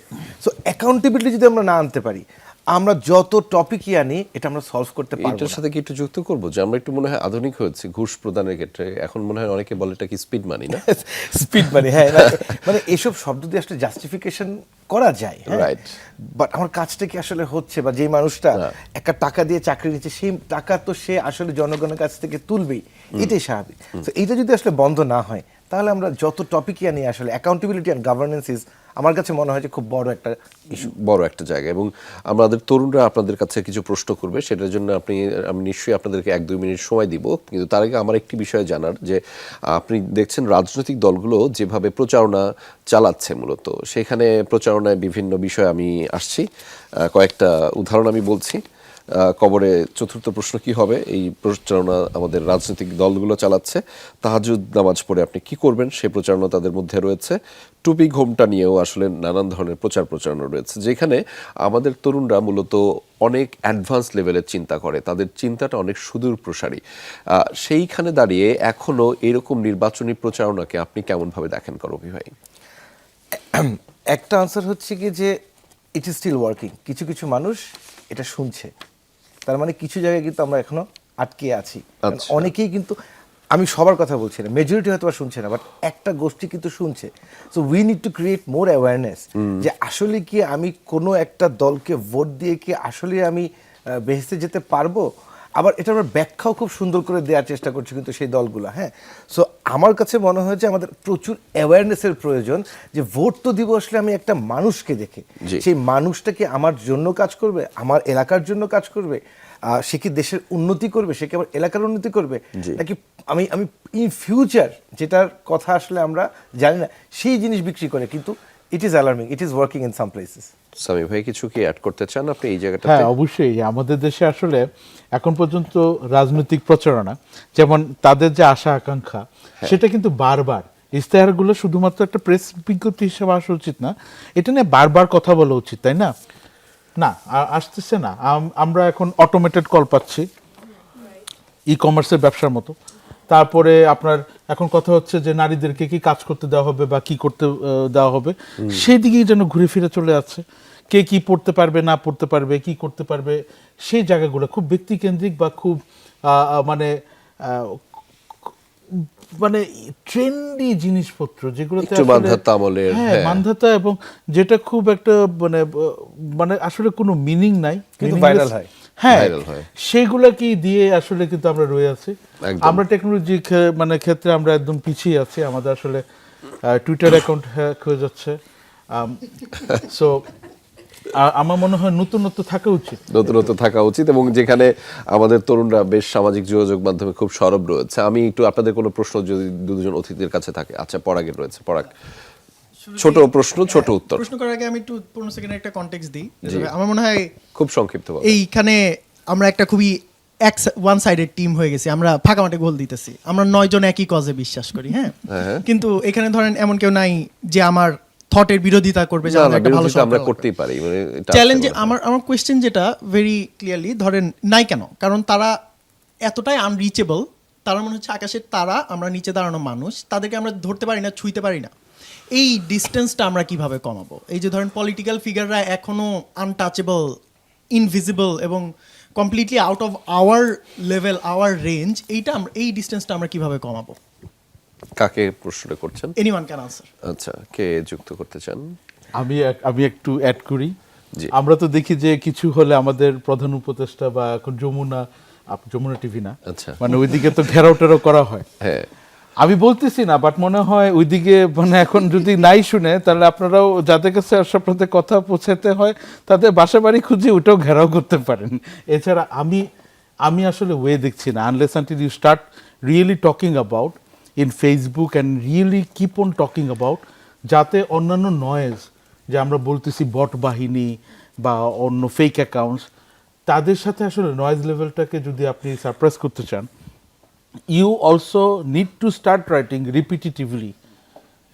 সো অ্যাকাউন্টেবিলিটি যদি আমরা না আনতে পারি, আমরা যত টপিকই আনি এটা আমরা সলভ করতে পারবো এটার না। সাথে কি একটু যুক্ত করবো যে আমরা একটু মনে হয় আধুনিক হয়েছি ঘুষ প্রদানের ক্ষেত্রে, এখন মনে হয় অনেকে বলে এটা কি স্পিড মানি না? স্পিড মানে, হ্যাঁ, মানে এসব শব্দ দিয়ে আসলে জাস্টিফিকেশন করা যায়, Right. বাট আমার কাজটা কি আসলে হচ্ছে, বা যে মানুষটা না। একটা টাকা দিয়ে চাকরি নিচ্ছে, সেই টাকা তো সে আসলে জনগণের কাছ থেকে তুলবেই, এটাই স্বাভাবিক। তো এইটা যদি আসলে বন্ধ না হয়, তাহলে আমরা যত টপিকই আনি আসলে অ্যাকাউন্টেবিলিটি অ্যান্ড গভর্নেন্স ইজ, আমার কাছে মনে হয় যে খুব বড় একটা ইস্যু। বড় একটা জায়গা। এবং আমাদের তরুণরা আপনাদের কাছে কিছু প্রশ্ন করবে, সেটার জন্য আমি নিশ্চয়ই আপনাদেরকে 1-2 মিনিট সময় দিব। কিন্তু তার আগে আমার একটি বিষয় জানার, যে আপনি দেখছেন রাজনৈতিক দলগুলো যেভাবে প্রচারণা চালাচ্ছে, মূলত সেখানে প্রচারণায় বিভিন্ন বিষয় আমি আসছি, কয়েকটা উদাহরণ আমি বলছি। কবরে চতুর্থ প্রশ্ন কি হবে, এই প্রচারণা আমাদের রাজনৈতিক দলগুলো চালাচ্ছে। তাহাজ্জুদ নামাজ পড়ে আপনি কি করবেন, সে প্রচারণা তাদের মধ্যে রয়েছে। টুপি ঘোমটা নিয়েও আসলে নানান ধরনের প্রচারণা রয়েছে, যেখানে আমাদের তরুণরা মূলত অনেক অ্যাডভান্স লেভেলের চিন্তা করে, তাদের চিন্তাটা অনেক সুদূর প্রসারী। সেইখানে দাঁড়িয়ে এখনো এরকম নির্বাচনী প্রচারণাকে আপনি কেমনভাবে দেখেন করবি ভাই? একটা আনসার হচ্ছে কি যে ইট ইজ স্টিল ওয়ার্কিং। কিছু কিছু মানুষ এটা শুনছে, তার মানে কিছু জায়গায় কিন্তু আমরা এখনো আটকে আছি। কারণ আচ্ছা। অনেকেই কিন্তু, আমি সবার কথা বলছি না, মেজরিটি হয়তো শুনছে না, বাট একটা গোষ্ঠী কিন্তু শুনছে। So we need to create more awareness, যে আসলে কি আমি কোনো একটা দলকে ভোট দিয়ে কি আসলে আমি বেহেশতে যেতে পারবো। আবার এটা আমরা ব্যাখ্যাও খুব সুন্দর করে দেওয়ার চেষ্টা করছি কিন্তু সেই দলগুলো, হ্যাঁ। সো আমার কাছে মনে হয় যে আমাদের প্রচুর অ্যাওয়ারনেসের প্রয়োজন, যে ভোট তো দিব আসলে আমি একটা মানুষকে দেখে, জি। সেই মানুষটা কি আমার জন্য কাজ করবে, আমার এলাকার জন্য কাজ করবে, সে কি দেশের উন্নতি করবে, সে কি আমার এলাকার উন্নতি করবে, জি। নাকি আমি আমি ইন ফিউচার যেটার কথা আসলে আমরা জানি না, সেই জিনিস বিক্রি করে। কিন্তু it is alarming, it is working in some places. Sami ভাই, কিছু কি অ্যাড করতে চান আপনি এই জায়গাটাতে? হ্যাঁ, অবশ্যই। আমাদের দেশে আসলে এখন পর্যন্ত রাজনৈতিক প্রচারণা, যেমন তাদের যে আশা আকাঙ্ক্ষা, সেটা কিন্তু বারবার ইশতেহারগুলো শুধুমাত্র একটা প্রেস বিজ্ঞপ্তি হিসেবে আসা উচিত না, এটা নিয়ে বারবার কথা বলা উচিত, তাই না? না, আসতেছে না। আমরা এখন অটোমেটেড কল পাচ্ছি, ই কমার্সের ব্যবসার মতো। তারপরে আপনার এখন কথা হচ্ছে যে নারীদেরকে কি কাজ করতে দেওয়া হবে বা কি করতে দেওয়া হবে, সেই দিকেই যেন ঘুরে ফিরে চলে যাচ্ছে। কে কি পড়তে পারবে না পড়তে পারবে, কি করতে পারবে, সেই জায়গাগুলো খুব ব্যক্তিকেন্দ্রিক বা খুব মানে মানে ট্রেন্ডি জিনিসপত্র, যেগুলোতে একটু মানধাতা আমলের, হ্যাঁ, হ্যাঁ। মানধাতা, এবং যেটা খুব একটা মানে আসলে কোনো মিনিং নাই, কিন্তু meaningless। viral হয়। হ্যাঁ, Viral হয়। সেইগুলা কি দিয়ে আসলে কিন্তু আমরা রয়ে আছি। একদম। আমরা টেকনোলজি মানে ক্ষেত্রে আমরা একদম পিছিয়ে আছি। আমাদের আসলে টুইটার অ্যাকাউন্ট হ্যাক হয়ে যাচ্ছে। সো আমার মনে হয় নতুনত্ব থাকা উচিত। নতুনত্ব থাকা উচিত, এবং যেখানে আমাদের তরুণরা বেশ সামাজিক যোগাযোগ মাধ্যমে খুব সরব রয়েছে। আমি একটু আপনাদের কোনো প্রশ্ন যদি দুজন অতিথির কাছে থাকে। আচ্ছা, পরাগের রয়েছে। পরাগ, ছোট প্রশ্ন, ছোট উত্তর। প্রশ্ন করার আগে আমি একটু 15 সেকেন্ডের একটা কনটেক্সট দিই। জি। আমার মনে হয় খুব সংক্ষিপ্ত বলো। এইখানে আমরা একটা খুবই ওয়ান সাইডেড টিম হয়ে গেছি। আমরা ফাঁকা মাঠে গোল দিতেছি, আমরা 9 জন একই কজে বিশ্বাস করি, হ্যাঁ। হ্যাঁ। কিন্তু এখানে ধরেন এমন কেউ নাই যে আমার থটের বিরোধিতা করবে, যে না, আমাদের না, একটা ভালো বিরোধিতা আমরা সম্পর্ক করতেই পারি, মানে এটা চ্যালেঞ্জ। আসলে আমার কোয়েশ্চেন যেটা ভেরি ক্লিয়ারলি, ধরেন নাই কেন? কারণ তারা এতটাই আনরিচেবল, তারা মনে হচ্ছে আকাশের তারা, আমরা নিচে দাঁড়ানো মানুষ, তাদেরকে আমরা ধরতে পারি না, ছুঁইতে পারি না। এই ডিস্টেন্সটা আমরা কিভাবে কমাবো? এই যে ধরেন পলিটিক্যাল ফিগাররা এখনো আনটাচেবল, ইনভিজিবল এবং completely out of our level, our range, এই ডিস্টেন্সটা আমরা কিভাবে কমাবো? কাকে প্রশ্নটা করছেন? Anyone can answer. আচ্ছা, কে যুক্ত করতে চান? আমি একটু অ্যাড করি। জি। আমরা তো দেখি যে কিছু হলে আমাদের প্রধান উপদেষ্টা বা এখন যমুনা টিভি না, আচ্ছা। মানে ওইদিকে তো ঘেরাও টেরাও করা হয়। হ্যাঁ, আমি বলতেছি না, বাট মনে হয় ওইদিকে মানে এখন যদি নাই শুনে, তাহলে আপনারাও যাদের কাছে আপনাদের কথা পৌঁছাতে হয় তাদের বাসা বাড়ি খুঁজে ওটাও ঘেরাও করতে পারেন। এছাড়া আমি আসলে ওয়ে দেখছি না, unless until you start really talking about in Facebook and really keep on talking about, যাতে অন্যান্য নয়েজ, যে আমরা বলতেছি বট বাহিনী বা অন্য ফেক অ্যাকাউন্টস, তাদের সাথে আসলে নয়েজ লেভেলটাকে যদি আপনি সারপ্রাইজ করতে চান, you also need to start writing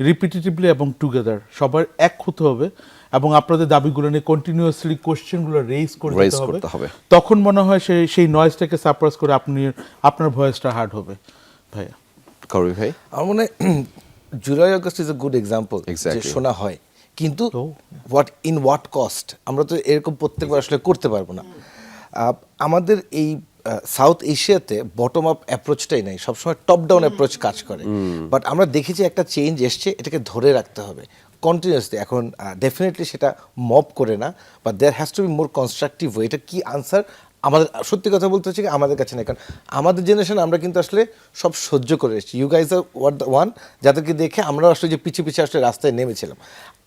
রিপিটিটিভলি এবং টুগেদার, সবার এক হতে হবে এবং আপনাদের দাবিগুলো নিয়ে কন্টিনিউয়াসলি কোশ্চেনগুলো রেইজ Raise করতে হবে। তখন মনে হয় সেই নয়েজটাকে সাপ্রেস করে আপনার ভয়েসটা হার্ড হবে। ভাইয়া করবি ভাই? আমার মনে হয় July August is a good example, যে Exactly. শোনা হয়, কিন্তু হোয়াট কস্ট আমরা তো এরকম প্রত্যেকবার আসলে করতে পারবো না। আমাদের এই সাউথ এশিয়াতে বটম আপ অ্যাপ্রোচটাই নাই, সবসময় টপ ডাউন অ্যাপ্রোচ কাজ করে। বাট আমরা দেখেছি একটা চেঞ্জ এসছে, এটাকে ধরে রাখতে হবে কন্টিনিউয়াসলি। এখন ডেফিনেটলি সেটা মব করে না, but there has to be more constructive way. এটা কি আনসার আমাদের, সত্যি কথা বলতে হচ্ছে কি আমাদের কাছে নেই, কারণ আমাদের জেনারেশন আমরা কিন্তু আসলে সব সহ্য করে এসেছি। You guys are what the one, যাদেরকে দেখে আমরা আসলে যে পিছিয়ে আসলে রাস্তায় নেমেছিলাম।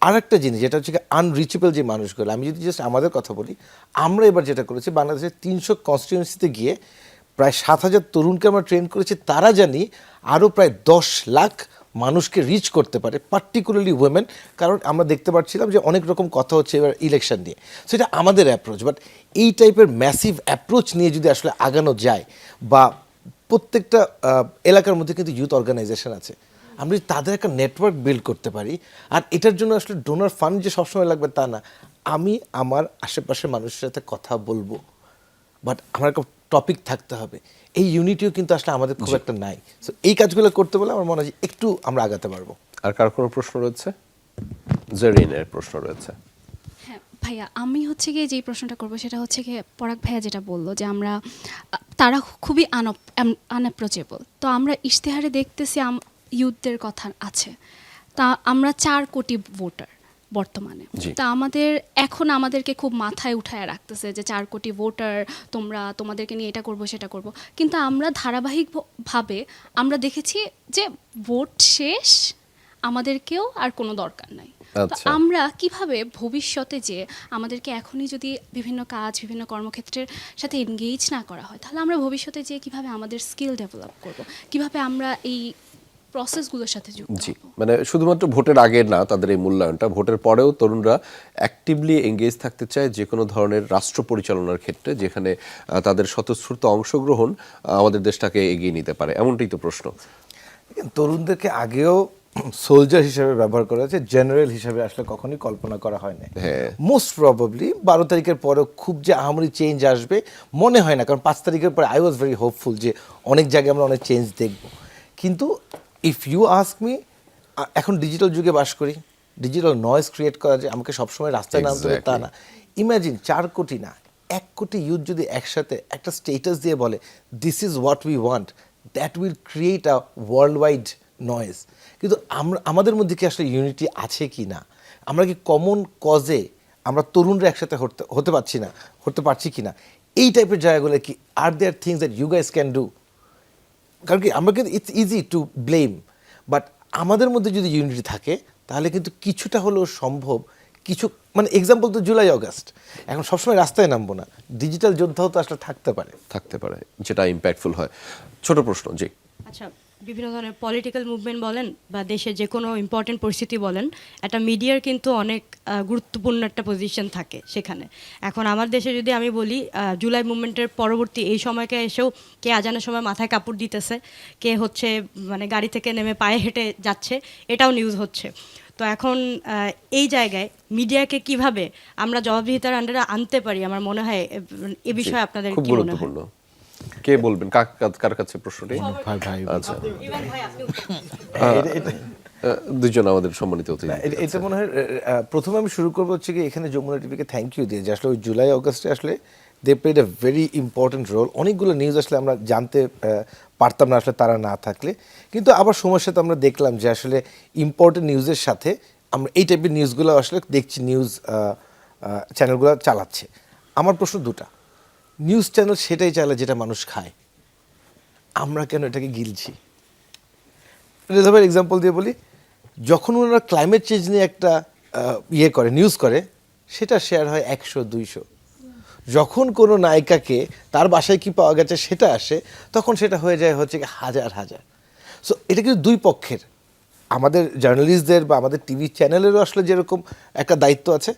আর একটা জিনিস যেটা হচ্ছে কি আনরিচেবল যে মানুষগুলো, আমি যদি জাস্ট আমাদের কথা বলি, আমরা এবার যেটা করেছি বাংলাদেশের 300 কনস্টিটিউয়েন্সিতে গিয়ে প্রায় 7,000 তরুণকে আমরা ট্রেন করেছি, তারা জানি আরও প্রায় 10 লাখ মানুষকে রিচ করতে পারে, পার্টিকুলারলি উইমেন। কারণ আমরা দেখতে পাচ্ছিলাম যে অনেক রকম কথা হচ্ছে এবার ইলেকশন নিয়ে, সেটা আমাদের অ্যাপ্রোচ। বাট এই টাইপের ম্যাসিভ অ্যাপ্রোচ নিয়ে যদি আসলে আগানো যায়, বা প্রত্যেকটা এলাকার মধ্যে কিন্তু ইউথ অর্গানাইজেশন আছে, আমরা যদি তাদের একটা নেটওয়ার্ক বিল্ড করতে পারি, আর এটার জন্য আসলে ডোনার ফান্ড যে সবসময় লাগবে তা না, আমি আমার আশেপাশের মানুষের সাথে কথা বলবো, বাট আমার একটা টপিক থাকতে হবে। এই ইউনিটিও কিন্তু আসলে আমাদের খুব একটা নাই। সো এই কাজগুলো করতে বলে আমার মনে হয় যে একটু আমরা আগাতে পারবো। আর কার কোনো প্রশ্ন রয়েছে? জেরিনের প্রশ্ন রয়েছে। হ্যাঁ ভাইয়া, আমি হচ্ছে গিয়ে যেই প্রশ্নটা করবো সেটা হচ্ছে গিয়ে পরাগ ভাইয়া যেটা বললো যে আমরা তারা খুবই আনঅ্যাপ্রোচেবল। তো আমরা ইশতেহারে দেখতেছি ইউথদের কথা আছে, তা আমরা 4 কোটি ভোটার বর্তমানে। জি। তা আমাদেরকে খুব মাথায় উঠায় রাখতেছে যে 4 কোটি ভোটার, তোমাদেরকে নিয়ে এটা করব সেটা করব, কিন্তু আমরা ধারাবাহিকভাবে আমরা দেখেছি যে ভোট শেষ, আমাদেরকেও আর কোনো দরকার নাই। তো আচ্ছা। আমরা কিভাবে ভবিষ্যতে যে আমাদেরকে এখনই যদি বিভিন্ন কাজ বিভিন্ন কর্মক্ষেত্রের সাথে এনগেজ না করা হয়, তাহলে আমরা ভবিষ্যতে যে কিভাবে আমাদের স্কিল ডেভেলপ করব, কিভাবে আমরা এই প্রসেসগুলোর সাথে যুক্ত জি, হব। মানে শুধুমাত্র ভোটের আগে না তাদের এই মূল্যায়নটা, ভোটের পরেও তরুণরা অ্যাক্টিভলি এঙ্গেজ থাকতে চায় যে কোনো ধরনের রাষ্ট্র পরিচালনার ক্ষেত্রে, যেখানে তাদের স্বতঃস্ফূর্ত অংশগ্রহণ আমাদের দেশটাকে এগিয়ে নিতে পারে, এমনটাই তো প্রশ্ন। তরুণদেরকে আগেও সোলজার হিসেবে ব্যবহার করা হয়েছে, জেনারেল হিসেবে আসলে কখনোই কল্পনা করা হয় না। হ্যাঁ। মোস্ট প্রবাবলি 12 তারিখের পরেও খুব যে আহামরি চেঞ্জ আসবে মনে হয় না, কারণ 5 তারিখের পরে আই ওয়াজ ভেরি হোপফুল যে অনেক জায়গায় আমরা অনেক চেঞ্জ দেখব। কিন্তু ইফ ইউ আস্ক মি, এখন ডিজিটাল যুগে বাস করি, ডিজিটাল নয়েজ ক্রিয়েট করা যায়, আমাকে সবসময় রাস্তায় নামতে হবে তা না। ইমাজিন 4 কোটি না, 1 কোটি ইউথ যদি একসাথে একটা স্টেটাস দিয়ে বলে this is what we want, that will create a world wide noise. কিন্তু আমাদের মধ্যে কি আসলে ইউনিটি আছে কি না, আমরা কি কমন কজে আমরা তরুণরা একসাথে হতে পারছি কি না, এই টাইপের জায়গাগুলো কি আর there things that you guys can do. কারণ কি আমরা কিন্তু it's easy to blame, but আমাদের মধ্যে যদি ইউনিটি থাকে তাহলে কিন্তু কিছুটা হলেও সম্ভব। কিছু মানে এক্সাম্পল তো জুলাই আগস্ট, এখন সবসময় রাস্তায় নামবো না, ডিজিটাল যোদ্ধাও তো আসলে থাকতে পারে, যেটা ইম্প্যাক্টফুল হয়। ছোট প্রশ্ন। জি। আচ্ছা, বিভিন্ন ধরনের পলিটিক্যাল মুভমেন্ট বলেন বা দেশের যে কোনো ইম্পর্টেন্ট পরিস্থিতি বলেন, একটা মিডিয়ার কিন্তু অনেক গুরুত্বপূর্ণ একটা পজিশন থাকে সেখানে। এখন আমার দেশে যদি আমি বলি, জুলাই মুভমেন্টের পরবর্তী এই সময়কে এসেও কে আজানের সময় মাথায় কাপড় দিতেছে, কে হচ্ছে মানে গাড়ি থেকে নেমে পায়ে হেঁটে যাচ্ছে, এটাও নিউজ হচ্ছে। তো এখন এই জায়গায় মিডিয়াকে কিভাবে আমরা জবাবদিহিতার আন্ডারে আনতে পারি, আমার মনে হয় এ বিষয়ে আপনাদের খুব কি মনে হয়? গুরুত্বপূর্ণ। কে বলবেন, কার কাছে প্রশ্নটি? ভাই আচ্ছা, দুজন আমাদের সম্মানিত অতিথি। এটা মনে হয় প্রথমে আমি শুরু করবো হচ্ছে কি এখানে যমুনা টিভিকে থ্যাংক ইউ দিয়ে, যে আসলে ওই জুলাই আগস্টে আসলে they played a very important role. অনেকগুলো নিউজ আসলে আমরা জানতে পারতাম না আসলে তারা না থাকলে, কিন্তু আবার সময়ের সাথে আমরা দেখলাম যে আসলে ইম্পর্টেন্ট নিউজের সাথে আমরা এই টাইপের নিউজগুলো আসলে দেখছি, নিউজ চ্যানেলগুলো চালাচ্ছে। আমার প্রশ্ন দুটা, নিউজ চ্যানেল সেটাই চালায় যেটা মানুষ খায়, আমরা কেন এটাকে গিলছি? রেজার্ভের এক্সাম্পল দিয়ে বলি, যখন ওনারা ক্লাইমেট চেঞ্জ নিয়ে একটা নিউজ করে, সেটা শেয়ার হয় 100-200। যখন কোনো নায়িকাকে তার বাসায় কি পাওয়া গেছে সেটা আসে, তখন সেটা হয়ে যায় হচ্ছে হাজার হাজার। সো এটা কিন্তু দুই পক্ষের, আমাদের জার্নালিস্টদের বা আমাদের টিভি চ্যানেলেরও আসলে যেরকম একটা দায়িত্ব আছে,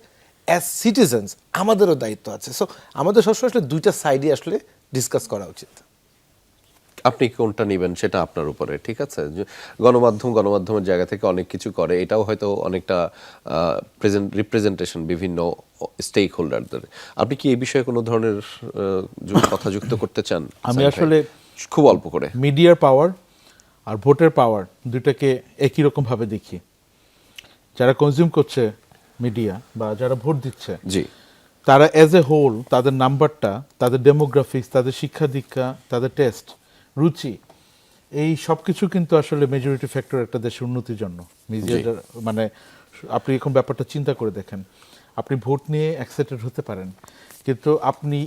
অ্যাজ সিটিজেন্স আমাদেরও দায়িত্ব আছে। সো আমাদের সবসময় আসলে দুইটা সাইডই আসলে ডিসকাস করা উচিত। আপনি কোনটা নেবেন সেটা আপনার উপরে, ঠিক আছে? যে গণমাধ্যমের জায়গা থেকে অনেক কিছু করে, এটাও হয়তো অনেকটা রিপ্রেজেন্টেশন বিভিন্ন স্টেক হোল্ডারদের। আপনি কি এই বিষয়ে কোনো ধরনের কথা যুক্ত করতে চান? আমি সাইদ ভাই? আসলে খুব অল্প করে। মিডিয়ার পাওয়ার আর ভোটের পাওয়ার দুটাকে একই রকম ভাবে দেখি। যারা কনজিউম করছে মিডিয়া বা যারা ভোট দিচ্ছে, জি, তারা অ্যাজ এ হোল তাদের নাম্বারটা, তাদের ডেমোগ্রাফিক্স, তাদের শিক্ষা দীক্ষা, তাদের টেস্ট, রুচি, এই সব কিছু কিন্তু আসলে মেজরিটি ফ্যাক্টর একটা দেশের উন্নতির জন্য। মিডিয়াটা মানে আপনি এখন ব্যাপারটা চিন্তা করে দেখেন, আপনি ভোট নিয়ে এক্সাইটেড হতে পারেন, কিন্তু আপনি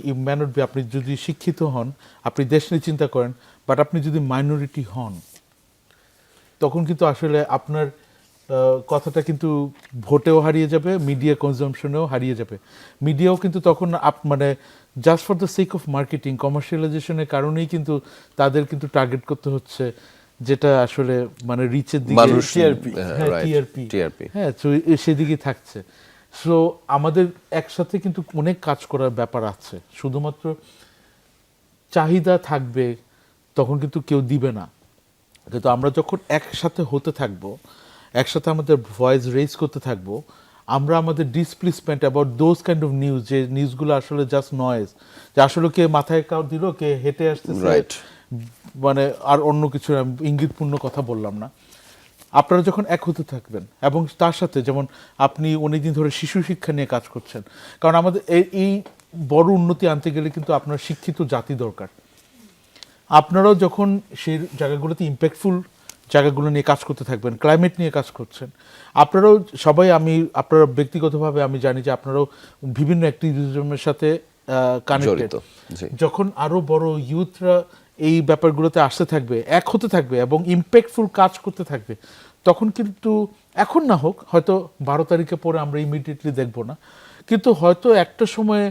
আপনি যদি শিক্ষিত হন, আপনি দেশ নিয়ে চিন্তা করেন, বাট আপনি যদি মাইনরিটি হন, তখন কিন্তু আসলে আপনার কথাটা কিন্তু ভোটেও হারিয়ে যাবে, মিডিয়া কনজামশনেও হারিয়ে যাবে। মিডিয়াও কিন্তু তখন মানে just for the sake of marketing, কমার্শিয়ালাইজেশনের কারণেই কিন্তু তাদের কিন্তু টার্গেট করতে হচ্ছে, যেটা আসলে মানে রিচের দিকে, মানুষ টিআরপি, হ্যাঁ, তো সেদিকে থাকছে। সো আমাদের একসাথে কিন্তু অনেক কাজ করার ব্যাপার আছে। শুধুমাত্র চাহিদা থাকবে তখন কিন্তু কেউ দিবে না, কিন্তু আমরা যখন একসাথে হতে থাকবো, একসাথে আমাদের ভয়েস রেজ করতে থাকবো, আমরা আমাদের displacement about those kind of news, যে নিউজগুলো আসলে জাস্ট নয়েজ, যে আসলে কে মাথায় কাউ দিল, কে হেঁটে আসতেছে, মানে আর অন্য কিছু ইঙ্গিতপূর্ণ কথা বললাম না। আপনারা যখন এক হতে থাকবেন, এবং তার সাথে যেমন আপনি অনেকদিন ধরে শিশু শিক্ষা নিয়ে কাজ করছেন, কারণ আমাদের এই বড় উন্নতি আনতে গেলে কিন্তু আপনার শিক্ষিত জাতি দরকার। আপনারাও যখন সেই জায়গাগুলোতে ইম্প্যাক্টফুল জায়গাগুলো নিয়ে কাজ করতে থাকবেন, ক্লাইমেট নিয়ে কাজ করছেন, আপনারাও সবাই, আপনারা ব্যক্তিগতভাবে আমি জানি যে আপনারাও বিভিন্ন অ্যাক্টিভিজমের সাথে কানেক্টেড। যখন আরো বড় ইউথরা এই ব্যাপারগুলোতে আসতে থাকবে, এক হতে থাকবে এবং ইম্প্যাক্টফুল কাজ করতে থাকবে, তখন কিন্তু এখন না হোক, হয়তো 12 তারিখে পরে আমরা ইমিডিয়েটলি দেখব না, কিন্তু হয়তো একটা সময়ে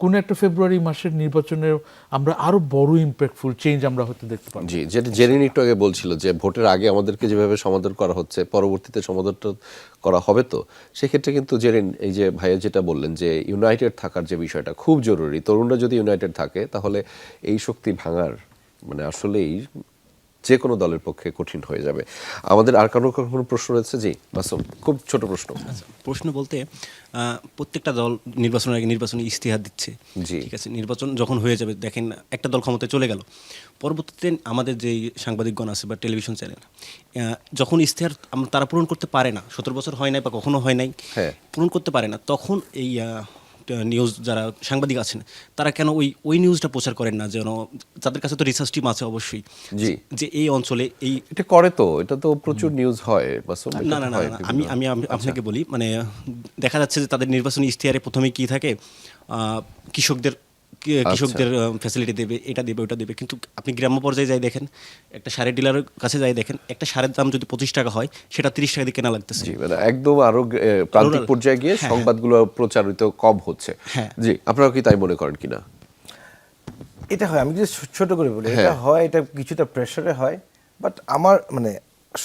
কোন একটা ফেব্রুয়ারি মাসের নির্বাচনে আমরা আরো বড় ইম্প্যাক্টফুল চেঞ্জ আমরা হয়তো দেখতে পাবো। জি, যেটা জেরিন একটু আগে বলছিল যে ভোটের আগে আমাদেরকে যেভাবে সমাদর করা হচ্ছে, পরবর্তীতে সমাদরটা করা হবে। তো সেক্ষেত্রে কিন্তু জেরিন, এই যে ভাইয়া যেটা বললেন যে ইউনাইটেড থাকার যে বিষয়টা খুব জরুরি, তরুণরা যদি ইউনাইটেড থাকে তাহলে এই শক্তি ভাঙার মানে আসলেই যে কোনো দলের পক্ষে কঠিন হয়ে যাবে। আমাদের আর কোনো প্রশ্ন রয়েছে? জি মাসুম, খুব ছোট প্রশ্ন। প্রশ্ন বলতে প্রত্যেকটা দল নির্বাচনের আগে নির্বাচনী ইশতেহার দিচ্ছে, ঠিক আছে? নির্বাচন যখন হয়ে যাবে, দেখেন একটা দল ক্ষমতায় চলে গেল, পরবর্তীতে আমাদের যেই সাংবাদিকগণ আছে বা টেলিভিশন চ্যানেল, যখন ইশতেহার তারা পূরণ করতে পারে না, 17 বছর হয় নাই বা কখনো হয় নাই, পূরণ করতে পারে না, তখন এই নিউজ যারা সাংবাদিক আছেন তারা কেন ওই নিউজটা প্রচার করেন না? যেন তাদের কাছে তো রিসার্চ টিম আছে অবশ্যই, যে এই অঞ্চলে এই এটা করে, তো এটা তো প্রচুর নিউজ হয়। না না না, আমি আপনাকে বলি, মানে দেখা যাচ্ছে যে তাদের নির্বাচনী ইশতেহারে প্রথমে কি থাকে, কৃষকদের ফ্যাসিলিটি দেবে, এটা দেবে, ওটা দেবে, কিন্তু আপনি গ্রাম্য পর্যায়ে যাই দেখেন, একটা সারের ডিলারের কাছে যাই দেখেন, একটা সারের দাম যদি 25 টাকা হয়, সেটা 30 টাকা দিয়ে কেনা লাগতেছে। মানে একদম আরো প্রান্তিক পর্যায়ে গিয়ে সংবাদগুলো প্রচারিত কম হচ্ছে। জি, আপনারা কি তাই মনে করেন কিনা? এটা হয়, আমি যদি ছোট করে বলি, এটা হয়, এটা কিছুটা প্রেসারে হয়, বাট আমার মানে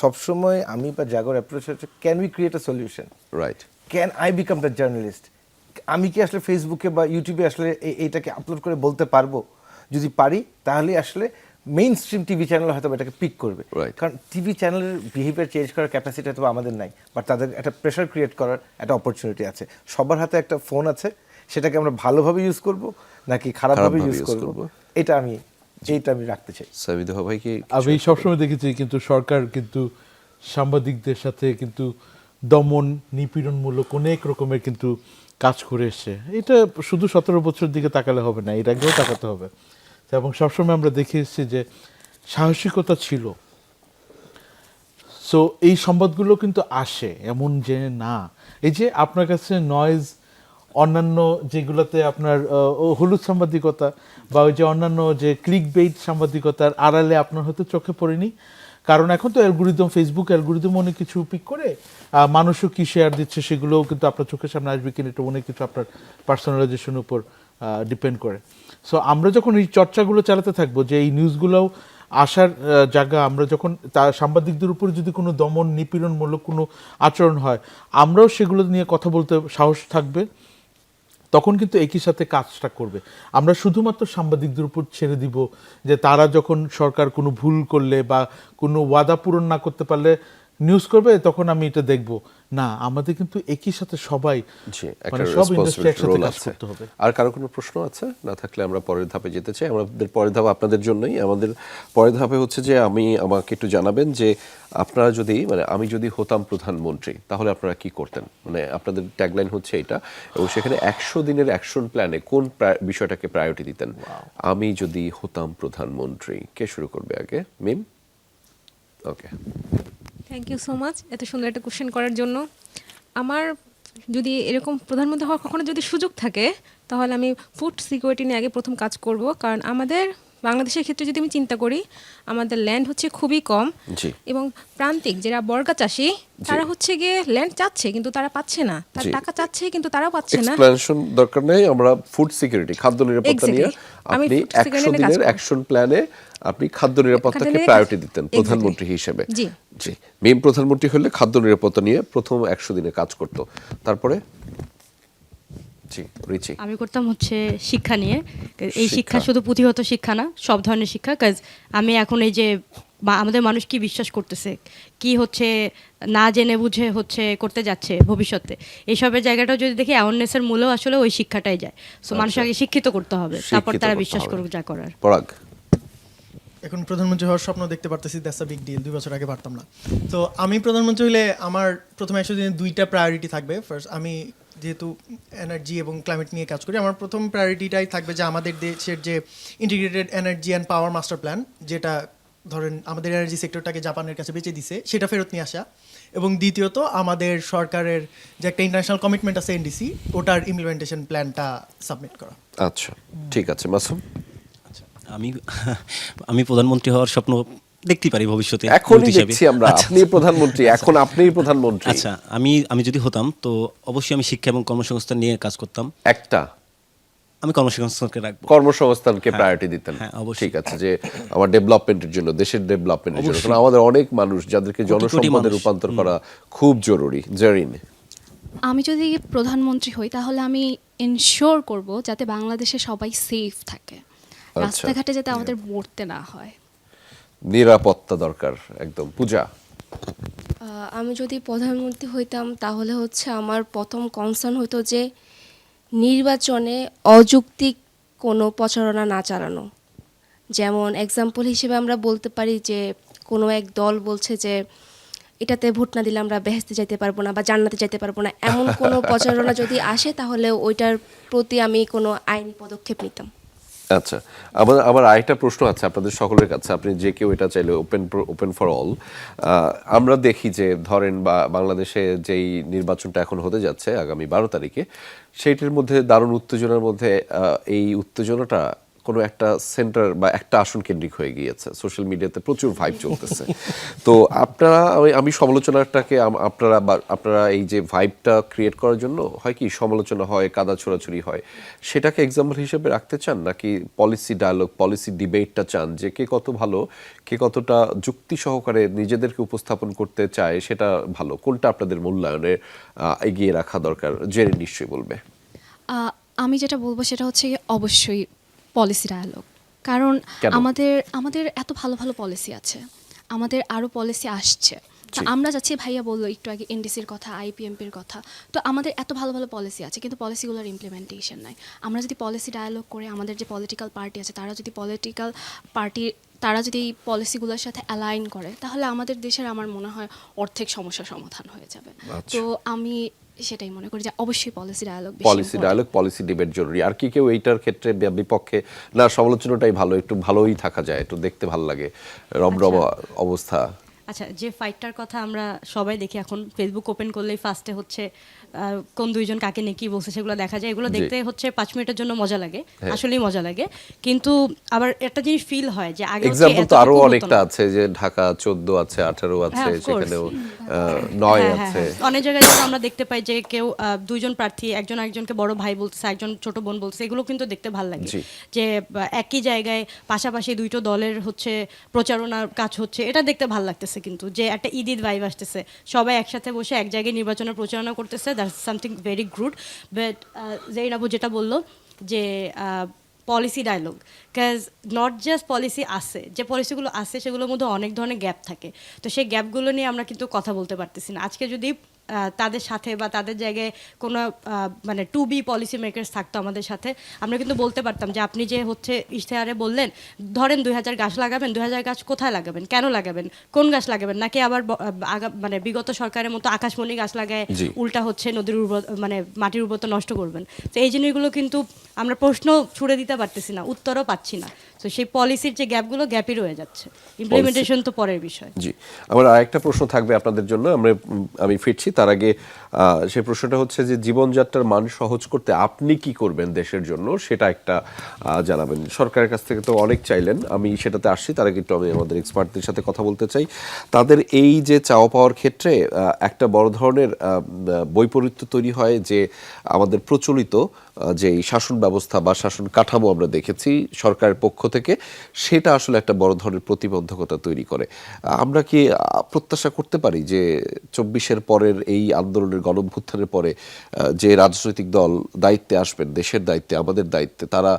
সবসময় আমি বা জাগর অ্যাপ্রোচ হচ্ছে, can we create a solution, right? Can I become the journalist? আমি কি আসলে ফেসবুকে বা ইউটিউবে আসলে এইটাকে আপলোড করে বলতে পারবো? যদি পারি তাহলে আসলে মেইন স্ট্রিম টিভি চ্যানেল হয়তো এটাকে পিক করবে, কারণ টিভি চ্যানেলের বিহেভিয়ার চেঞ্জ করার ক্যাপাসিটি হয়তো আমাদের নাই, বাট তাদের একটা প্রেশার ক্রিয়েট করার একটা অপরচুনিটি আছে। সবার হাতে একটা ফোন আছে, সেটাকে আমরা ভালোভাবে ইউজ করব নাকি খারাপভাবে ইউজ করব, এটা আমি রাখতে চাই। ভাই কি? আমি সবসময় দেখেছি কিন্তু সরকার কিন্তু সাংবাদিকদের সাথে কিন্তু দমন নিপীড়নমূলক অনেক রকমের কিন্তু কাজ করে এসছে। এটা শুধু 17 বছর দিকে তাকালে হবে না, এর আগেও তাকাতে হবে। এবং সবসময় আমরা দেখে এসেছি যে সাহসিকতা ছিল। সো এই সংবাদগুলো কিন্তু আসে, এমন যে না, এই যে আপনার কাছে নয়েজ, অন্যান্য যেগুলোতে আপনার হলুদ সাংবাদিকতা বা ওই যে অন্যান্য যে ক্লিক বেইট সাংবাদিকতার আড়ালে আপনার হয়তো চোখে পড়েনি, কারণ এখন তো অ্যালগোরিদম, ফেসবুক অ্যালগোরিদম অনেক কিছু পিক করে, মানুষও কি শেয়ার দিচ্ছে সেগুলোও কিন্তু আপনার চোখের সামনে আসবে কিনা, এটা অনেক কিছু আপনার পার্সোনালাইজেশনের উপর ডিপেন্ড করে। সো আমরা যখন এই চর্চাগুলো চালাতে থাকবো যে এই নিউজগুলোও আসার জায়গা, আমরা যখন তার সাংবাদিকদের উপর যদি কোনো দমন নিপীড়নমূলক কোনো আচরণ হয়, আমরাও সেগুলো নিয়ে কথা বলতে সাহস থাকবে, তখন কিন্তু একই সাথে কাজটা করবে। আমরা শুধুমাত্র সাংবাদিকদের উপর ছেড়ে দিব যে তারা যখন সরকার কোনো ভুল করলে বা কোনো ওয়াদা পূরণ না করতে পারলে নিউজ করবে, তখন আমি এটা দেখব না। আমাদের কিন্তু একই সাথে সবাই জি, মানে একটা সব ইন্ডাস্ট্রি রেসপন্সিবিলিটি একসাথে রোল কাজ আছে। করতে হবে। আর কারো কোনো প্রশ্ন আছে? না থাকলে আমরা পরের ধাপে যেতে চাই। আমাদের পরের ধাপ আপনাদের জন্যই। আমাদের পরের ধাপে হচ্ছে যে আমাকে একটু জানাবেন যে আপনারা যদি মানে আমি যদি হতাম প্রধানমন্ত্রী তাহলে আপনারা কি করতেন? মানে আপনাদের ট্যাগলাইন হচ্ছে এটা, এবং সেখানে 100 দিনের অ্যাকশন প্ল্যানে কোন বিষয়টাকে প্রায়োরিটি দিতেন? আমি যদি হতাম প্রধানমন্ত্রী। কে শুরু করবে আগে? মিম? ওকে। থ্যাংক ইউ সো মাচ এত সুন্দর একটা কোশ্চেন করার জন্য। আমার যদি এরকম প্রধানমন্ত্রী হওয়ার কখনো যদি সুযোগ থাকে, তাহলে আমি ফুড সিকিউরিটি নিয়ে আগে প্রথম কাজ করব। কারণ আমাদের বাংলাদেশের ক্ষেত্রে যদি আমি চিন্তা করি, আমাদের ল্যান্ড হচ্ছে খুবই কম, জি। এবং প্রান্তিক যারা বর্গা চাষি তারা হচ্ছে গিয়ে ল্যান্ড চাচ্ছে কিন্তু তারা পাচ্ছে না, তার জি। টাকা চাচ্ছে কিন্তু তারাও পাচ্ছে না। এক্সপ্লেনেশন দরকার নেই। আমরা ফুড সিকিউরিটি, খাদ্য নিরাপত্তা নিয়ে Exactly. আমি আপনি food security 100 নিয়ে কাজ দিনের করব। অ্যাকশন প্ল্যানে আপনি খাদ্য নিরাপত্তাকে নিয়ে প্রায়োরিটি কাজ- দিতেন Exactly. প্রধানমন্ত্রী হিসেবে। জি। জি। মিম প্রধানমন্ত্রী হলে খাদ্য নিরাপত্তা নিয়ে প্রথম 100 দিনে কাজ করত। তারপরে জি, রিচি। আমি করতাম হচ্ছে শিক্ষা নিয়ে। এই শিক্ষা শিক্ষা। শুধু পুঁথিগত শিক্ষা না, সব ধরনের শিক্ষা। কাজ আমি এখন এই যে আমাদের মানুষ কি বিশ্বাস করতেছে, কি হচ্ছে না জেনে বুঝে হচ্ছে করতে যাচ্ছে ভবিষ্যতে, এইসবের জায়গাটাও যদি দেখি অ্যাওয়ারনেসের মূলেও আসলে ওই শিক্ষাটাই যায়। সো মানুষ আগে শিক্ষিত করতে হবে, তারপর শিক্ষিত তারা করতে বিশ্বাস হবে। করুক যা করার। পরাগ। এখন প্রধানমন্ত্রী হওয়ার স্বপ্ন দেখতে পারতেছি, দ্যাটস আ বিগ ডিল। 2 বছর আগে পারতাম না। তো আমি প্রধানমন্ত্রী হলে আমার প্রথম 100 দিনে 2টা প্রায়োরিটি থাকবে। ফার্স্ট, আমি যেহেতু এনার্জি এবং ক্লাইমেট নিয়ে কাজ করি, আমার প্রথম প্রায়োরিটিটাই থাকবে যে আমাদের দেশের যে integrated energy and power master plan, যেটা ধরেন আমাদের এনার্জি সেক্টরটাকে জাপানের কাছে বেঁচে দিছে, সেটা ফেরত নিয়ে আসা। এবং দ্বিতীয়ত আমাদের সরকারের যে একটা ইন্টারন্যাশনাল কমিটমেন্ট আছে এনডিসি, ওটার ইমপ্লিমেন্টেশন প্ল্যানটা সাবমিট করা। আচ্ছা, ঠিক আছে। মাসুম? আমি আমি প্রধানমন্ত্রী হওয়ার স্বপ্ন দেখতেই পারি ভবিষ্যতে এখনই youth হিসেবে। দেখছি আমরা আচ্ছা, আপনি প্রধানমন্ত্রী, এখন আপনিই প্রধানমন্ত্রী। আচ্ছা, আমি যদি হতাম তো অবশ্যই আমি শিক্ষা এবং কর্মসংস্থান নিয়ে কাজ করতাম। একটা আমি কর্মসংস্থানকে রাখবো। কর্মসংস্থানকে হ্যাঁ, প্রায়োরিটি দিতেন। হ্যাঁ, অবশ্যই। ঠিক আছে, যে আমার ডেভেলপমেন্টের জন্য, দেশের ডেভেলপমেন্টের জন্য, অবশ্যই। কারণ আমাদের অনেক মানুষ যাদেরকে কোটি কোটি জনসম্পদে মানুষ। রূপান্তর করা খুব জরুরি। জেরিন? আমি যদি প্রধানমন্ত্রী হই তাহলে আমি এনশিওর করব যাতে বাংলাদেশে সবাই সেফ থাকে, রাস্তাঘাটে যাতে আমাদের মরতে না হয়। নিরাপত্তা দরকার একদম। পূজা? আমি যদি প্রধানমন্ত্রী হইতাম তাহলে হচ্ছে আমার প্রথম কনসার্ন হতো যে নির্বাচনে অযৌক্তিক কোনো প্রচারণা না চালানো। যেমন এক্সাম্পল হিসেবে আমরা বলতে পারি যে কোনো এক দল বলছে যে এটাতে ভোট না দিলে আমরা বেহেশতে যাইতে পারবো না বা জান্নাতে যাইতে পারবো না, এমন কোনো প্রচারণা যদি আসে তাহলে ওইটার প্রতি আমি কোনো আইনি পদক্ষেপ নিতাম। আচ্ছা, আমার আরেকটা প্রশ্ন আছে আপনাদের সকলের কাছে। আপনি যে কেউ এটা চাইলে ওপেন ফর অল। আমরা দেখি যে ধরেন বাংলাদেশে যেই নির্বাচনটা এখন হতে যাচ্ছে আগামী 12 তারিখে, সেইটির মধ্যে দারুণ উত্তেজনার মধ্যে এই উত্তেজনাটা কোনো একটা সেন্টার বা একটা আসন কেন্দ্রিক হয়ে গিয়েছে। সোশ্যাল মিডিয়াতে প্রচুর ভাইব চলতেছে। তো আপনারা, আমি সমালোচনাটাকে আপনারা এই যে ভাইবটা ক্রিয়েট করার জন্য হয় কি সমালোচনা হয়, কাদা ছোড়াছুড়ি হয়, সেটাকে এক্সাম্পল হিসেবে রাখতে চান, নাকি পলিসি ডায়ালগ, পলিসি ডিবেটটা চান যে কে কত ভালো, কে কতটা যুক্তি সহকারে নিজেদেরকে উপস্থাপন করতে চায় সেটা ভালো? কোনটা আপনাদের মূল্যায়নে এগিয়ে রাখা দরকার? জেনে নিশ্চয়ই বলবে। আমি যেটা বলবো সেটা হচ্ছে অবশ্যই পলিসি ডায়ালগ। কারণ কেন? আমাদের এত ভালো ভালো পলিসি আছে, আমাদের আরও পলিসি আসছে। তা জি। আমরা যাচ্ছি, ভাইয়া বললো একটু আগে এনডিসির কথা, আইপিএমপির কথা, তো আমাদের এত ভালো ভালো পলিসি আছে কিন্তু পলিসিগুলোর ইমপ্লিমেন্টেশন নাই। আমরা যদি পলিসি ডায়ালগ করে আমাদের যে পলিটিক্যাল পার্টি আছে তারা যদি এই পলিসিগুলোর সাথে অ্যালাইন করে তাহলে আমাদের দেশের আমার মনে হয় অর্ধেক সমস্যার সমাধান হয়ে যাবে। আচ্ছা। তো আমি সেটাই মনে করি যে অবশ্যই policy dialogue, policy dialogue, policy debate জরুরি। আর কি কেউ এইটার ক্ষেত্রে বিপক্ষে? না, সমালোচনাটাই ভালো, একটু ভালোই থাকা যায়, একটু দেখতে ভালো লাগে রমরম অবস্থা। আচ্ছা, যে ফাইটটার কথা আমরা সবাই দেখি এখন, ফেসবুক ওপেন করলেই ফার্স্টে হচ্ছে কোন দুইজন কাকে নিয়ে কি বলছে সেগুলো দেখা যায়। এগুলো জি। দেখতে হচ্ছে 5 মিনিটের জন্য মজা লাগে, হ্যাঁ। আসলেই মজা লাগে। কিন্তু আবার একটা জিনিস ফিল হয় যে আগে এক্সাম্পল তো আরো অনেকটা আছে, যে ঢাকা 14 আছে, 18 আছে, হ্যাঁ, of course. সেখানেও 9 হ্যাঁ, আছে। হ্যাঁ। অনেক জায়গায় যেটা আমরা দেখতে পাই যে কেউ দুইজন প্রার্থী, একজন একজনকে বড় ভাই বলছে, একজন ছোট বোন বলছে, এগুলো কিন্তু দেখতে ভালো লাগে। জি। যে একই জায়গায় পাশাপাশি দুইটো দলের হচ্ছে প্রচারণার কাজ হচ্ছে, এটা দেখতে ভালো লাগতেছে। আসতেছে কিন্তু, যে একটা ঈদ ভাইব আসতেছে, সবাই একসাথে বসে এক জায়গায় নির্বাচনের প্রচারণা করতেছে, that's something very good. But Zerin আপু যেটা বললো যে পলিসি ডায়লগ, কাজ নট জাস্ট পলিসি আছে, যে পলিসিগুলো আছে সেগুলোর মধ্যে অনেক ধরনের গ্যাপ থাকে, তো সেই গ্যাপগুলো নিয়ে আমরা কিন্তু কথা বলতে পারতেছি না। আজকে যদি তাদের সাথে বা তাদের জায়গায় কোনো মানে টু বি পলিসি মেকার্স থাকতো আমাদের সাথে, আমরা কিন্তু বলতে পারতাম যে আপনি যে হচ্ছে ইশতেহারে বললেন ধরেন 2000 গাছ লাগাবেন, 2000 গাছ কোথায় লাগাবেন, কেন লাগাবেন, কোন গাছ লাগাবেন, নাকি আবার মানে বিগত সরকারের মতো আকাশমণি গাছ লাগায় জি। উল্টা হচ্ছে নদীর মানে মাটির উর্বরতা নষ্ট করবেন। তো এই জিনিসগুলো কিন্তু আমরা প্রশ্ন ছুড়ে দিতে পারতেছি না, উত্তরও পাচ্ছি না। তো সেই পলিসির যে গ্যাপগুলো গ্যাপই রয়ে যাচ্ছে, ইমপ্লিমেন্টেশন তো পরের বিষয়। জি, আমার আরেকটা প্রশ্ন থাকবে আপনাদের জন্য, আমি ফিরছি। তার আগে সেই প্রশ্নটা হচ্ছে যে জীবনযাত্রার মান সহজ করতে আপনি কি করবেন দেশের জন্য, সেটা একটা জানাবেন। সরকারের কাছ থেকে তো অনেক চাইলেন, আমি সেটাতে আসছি। তার আগে একটু আমি আমাদের এক্সপার্টদের সাথে কথা বলতে চাই। তাদের এই যে চাওয়া পাওয়ার ক্ষেত্রে একটা বড় ধরনের বৈপরীত্য তৈরি হয়, যে আমাদের প্রচলিত যে শাসন ব্যবস্থা বা শাসন কাঠামো আমরা দেখেছি সরকারের পক্ষ থেকে, সেটা আসলে একটা বড় ধরনের প্রতিবন্ধকতা তৈরি করে। আমরা কি প্রত্যাশা করতে পারি যে 24-এর পরের এই আন্দোলনের গণঅভ্যুত্থানের পরে যে রাজনৈতিক দল দায়িত্বে আসবেন, দেশের দায়িত্বে, আমাদের দায়িত্বে, তারা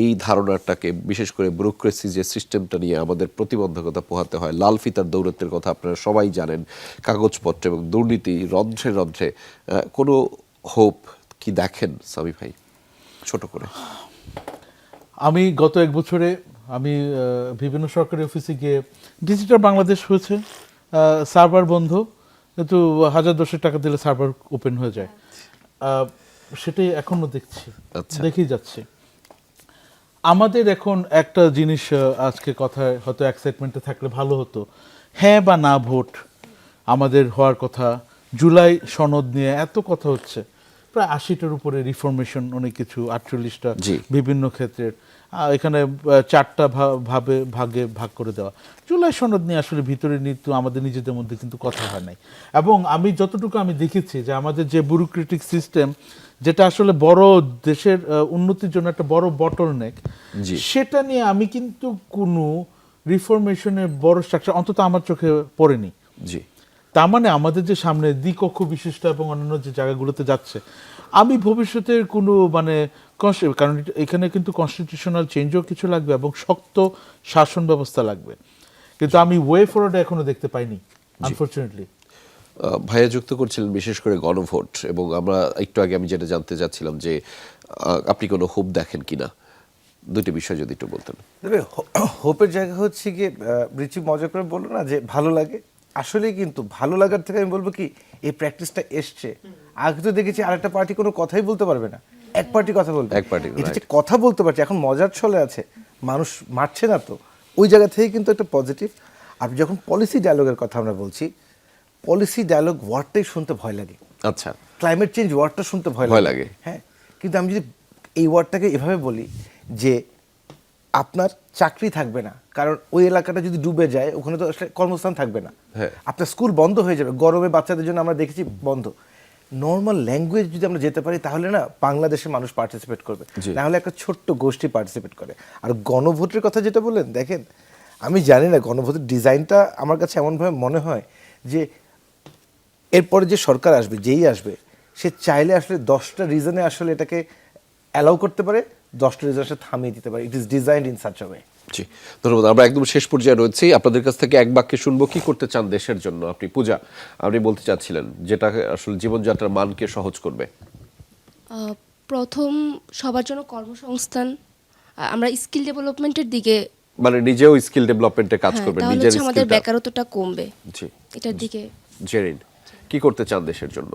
এই ধারণাটাকে, বিশেষ করে ব্যুরোক্রেসি যে সিস্টেমটা নিয়ে আমাদের প্রতিবন্ধকতা পোহাতে হয়, লাল ফিতার দৌরত্বের কথা আপনারা সবাই জানেন, কাগজপত্র এবং দুর্নীতি রন্ধ্রে রন্ধ্রে, কোনো হোপ কি দেখেন সামি ভাই, ছোট করে? আমি গত 1 বছরে আমি বিভিন্ন সরকারি অফিসে গিয়ে, ডিজিটাল বাংলাদেশ হয়েছে, সার্ভার বন্ধ, কিন্তু 1000-1000 টাকা দিলে সার্ভার ওপেন হয়ে যায়, সেটাই এখনো দেখছি, আচ্ছা। দেখেই যাচ্ছি। আমাদের এখন একটা জিনিস, আজকে কথায় হয়তো এক্সাইটমেন্টে থাকলে ভালো হতো, হ্যাঁ বা না ভোট আমাদের হওয়ার কথা। জুলাই সনদ নিয়ে এত কথা হচ্ছে, প্রায় 80টার উপরে রিফরমেশন, অনেক কিছু, 48টা জি। বিভিন্ন ক্ষেত্রের, এখানে 4টা ভাগে ভাগ করে দেওয়া। জুলাই সনদ নিয়ে আসলে ভিতরে কিন্তু আমাদের নিজেদের মধ্যে কিন্তু কথা হয় নাই। এবং আমি যতটুকু আমি দেখেছি যে আমাদের যে ব্যুরোক্রেটিক সিস্টেম, যেটা আসলে বড় দেশের উন্নতির জন্য একটা বড় বটলনেক, জি। সেটা নিয়ে আমি কিন্তু কোনো রিফরমেশনের বড় স্ট্রাকচার অন্তত আমার চোখে পড়েনি। জি। তার মানে আমাদের যে সামনে দ্বিকক্ষ বিশিষ্ট এবং অন্যান্য যে জায়গাগুলোতে যাচ্ছে, আমি ভবিষ্যতের কোনো মানে কারণ এখানে কিন্তু কনস্টিটিউশনাল চেঞ্জও কিছু লাগবে এবং শক্ত শাসন ব্যবস্থা লাগবে, কিন্তু আমি ওয়ে ফরওয়ার্ড এখনো দেখতে পাইনি, আনফরচুনেটলি। ভাইয়া যুক্ত করছিলেন বিশেষ করে গণভোট, এবং আমরা একটু আগে আমি যেটা জানতে চাচ্ছিলাম যে আপনি কোনো হোপ দেখেন কিনা, দুটি বিষয় যদি একটু বলতেন। তবে হোপের জায়গা হচ্ছে গিয়ে, রিচি মজা করে বললো না যে ভালো লাগে, আসলে কিন্তু ভালো লাগার থেকে আমি বলবো কি, এই প্র্যাকটিসটা এসছে। আগে তো দেখেছি আরেকটা পার্টি কোনো কথাই বলতে পারবে না, এক পার্টি কথা বলবে, এক পার্টি, এটা যে কথা বলতে পারছে, এখন মজার ছলে আছে, মানুষ মারছে না, তো ওই জায়গা থেকে কিন্তু একটা পজিটিভ। আর যখন পলিসি ডায়ালগের কথা আমরা বলছি, পলিসি ডায়ালগ ওয়ার্ডটাই শুনতে ভয় লাগে। আচ্ছা। ক্লাইমেট চেঞ্জ ওয়ার্ডটা শুনতে ভয় লাগে, হ্যাঁ। কিন্তু আমি যদি এই ওয়ার্ডটাকে এভাবে বলি যে আপনার চাকরি থাকবে না, কারণ ওই এলাকাটা যদি ডুবে যায় ওখানে তো আসলে কর্মস্থান থাকবে না, হ্যাঁ। আপনার স্কুল বন্ধ হয়ে যাবে, গরমে বাচ্চাদের জন্য আমরা দেখেছি বন্ধ। নর্মাল ল্যাঙ্গুয়েজ যদি আমরা যেতে পারি, তাহলে না বাংলাদেশের মানুষ পার্টিসিপেট করবে, নাহলে একটা ছোট্ট গোষ্ঠী পার্টিসিপেট করে। আর গণভোটের কথা যেটা বললেন, দেখেন আমি জানি না গণভোটের ডিজাইনটা আমার কাছে এমনভাবে মনে হয় যে এরপরে যে সরকার আসবে, যেই আসবে, সে চাইলে আসলে 10টা রিজনে আসলে এটাকে অ্যালাউ করতে পারে, 10টা রিজন আসলে থামিয়ে দিতে পারে। It is designed in such a way. জি, ধন্যবাদ। আমরা একদম শেষ পর্যায়ে রয়েছি, আপনাদের কাছ থেকে এক বাক্যে শুনবো কি করতে চান দেশের জন্য। আপনি পূজা, আপনি বলতে চাচ্ছিলেন যেটা আসলে জীবনযাত্রার মানকে সহজ করবে। প্রথম সবার জন্য কর্মসংস্থান, আমরা স্কিল ডেভেলপমেন্টের দিকে, মানে নিজেও স্কিল ডেভেলপমেন্টে কাজ হ্যাঁ, করবেন, তাহলে নিজের হচ্ছে আমাদের স্কিলটা। বেকারত্বটা কমবে, জি। এটার দিকে। জেরিন, কি করতে চান দেশের জন্য?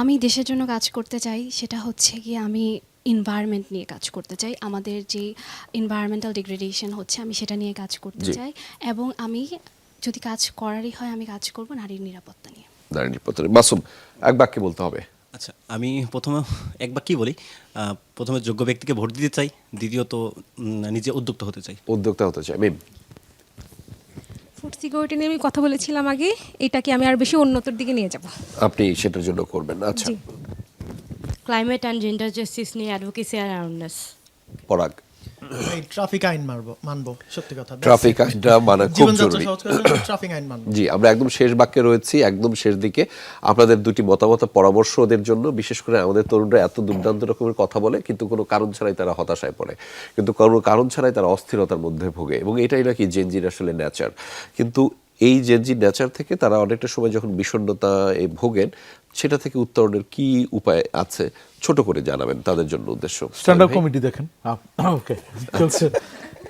আমি দেশের জন্য কাজ করতে চাই, সেটা হচ্ছে গিয়ে আমি এনভায়রনমেন্ট নিয়ে কাজ করতে চাই। আমাদের যে এনভায়রনমেন্টাল ডিগ্রেডেশন হচ্ছে, আমি সেটা নিয়ে কাজ করতে জি। চাই। এবং আমি যদি কাজ করারই হয়, আমি কাজ করব নারীর নিরাপত্তা নিয়ে। নারী নিরাপত্তা। মাসুম, এক বাক্যে বলতে হবে। আচ্ছা, আমি প্রথমে একবার কি বলি, প্রথমে যোগ্য ব্যক্তিকে ভোট দিতে চাই, দ্বিতীয়ত নিজে উদ্যোক্তা হতে চাই। উদ্যোক্তা হতে চাই। মিম, ফুড সিকিউরিটি নিয়ে আমি কথা বলেছিলাম আগে, এটাকে আমি আর বেশি উন্নতির দিকে নিয়ে যাব। আপনি সেটার জন্য করবেন। আচ্ছা, ক্লাইমেট অ্যান্ড জেন্ডার জাস্টিস নিয়ে অ্যাডভোকেসি আর অ্যাওয়ারনেস। পরাগ। এই ট্রাফিক আইন মানবো সত্যি কথা ট্রাফিক আইনটা মানা খুব জীবনযাত্রা জরুরি। সহজ করার জন্য ট্রাফিক আইন মানবো। জি, আমরা একদম শেষ বাক্যে রয়েছি, একদম শেষ দিকে। আপনাদের দুটি মতামত পরামর্শ ওদের জন্য, বিশেষ করে আমাদের তরুণরা এত দুর্দান্ত রকমের কথা বলে কিন্তু কোনো কারণ ছাড়াই তারা হতাশায় পড়ে, কিন্তু কোনো কারণ ছাড়াই তারা অস্থিরতার মধ্যে ভোগে, এবং এটাই নাকি জেনজির আসলে নেচার। কিন্তু এই জেনজির নেচার থেকে তারা অনেকটা সময় যখন বিষণ্ণতায় ভোগেন, সেটা থেকে উত্তরণের কি উপায় আছে ছোট করে জানাবেন তাদের জন্য উদ্দেশ্য। স্ট্যান্ড আপ কমেডি দেখেন, ওকে, চলছে।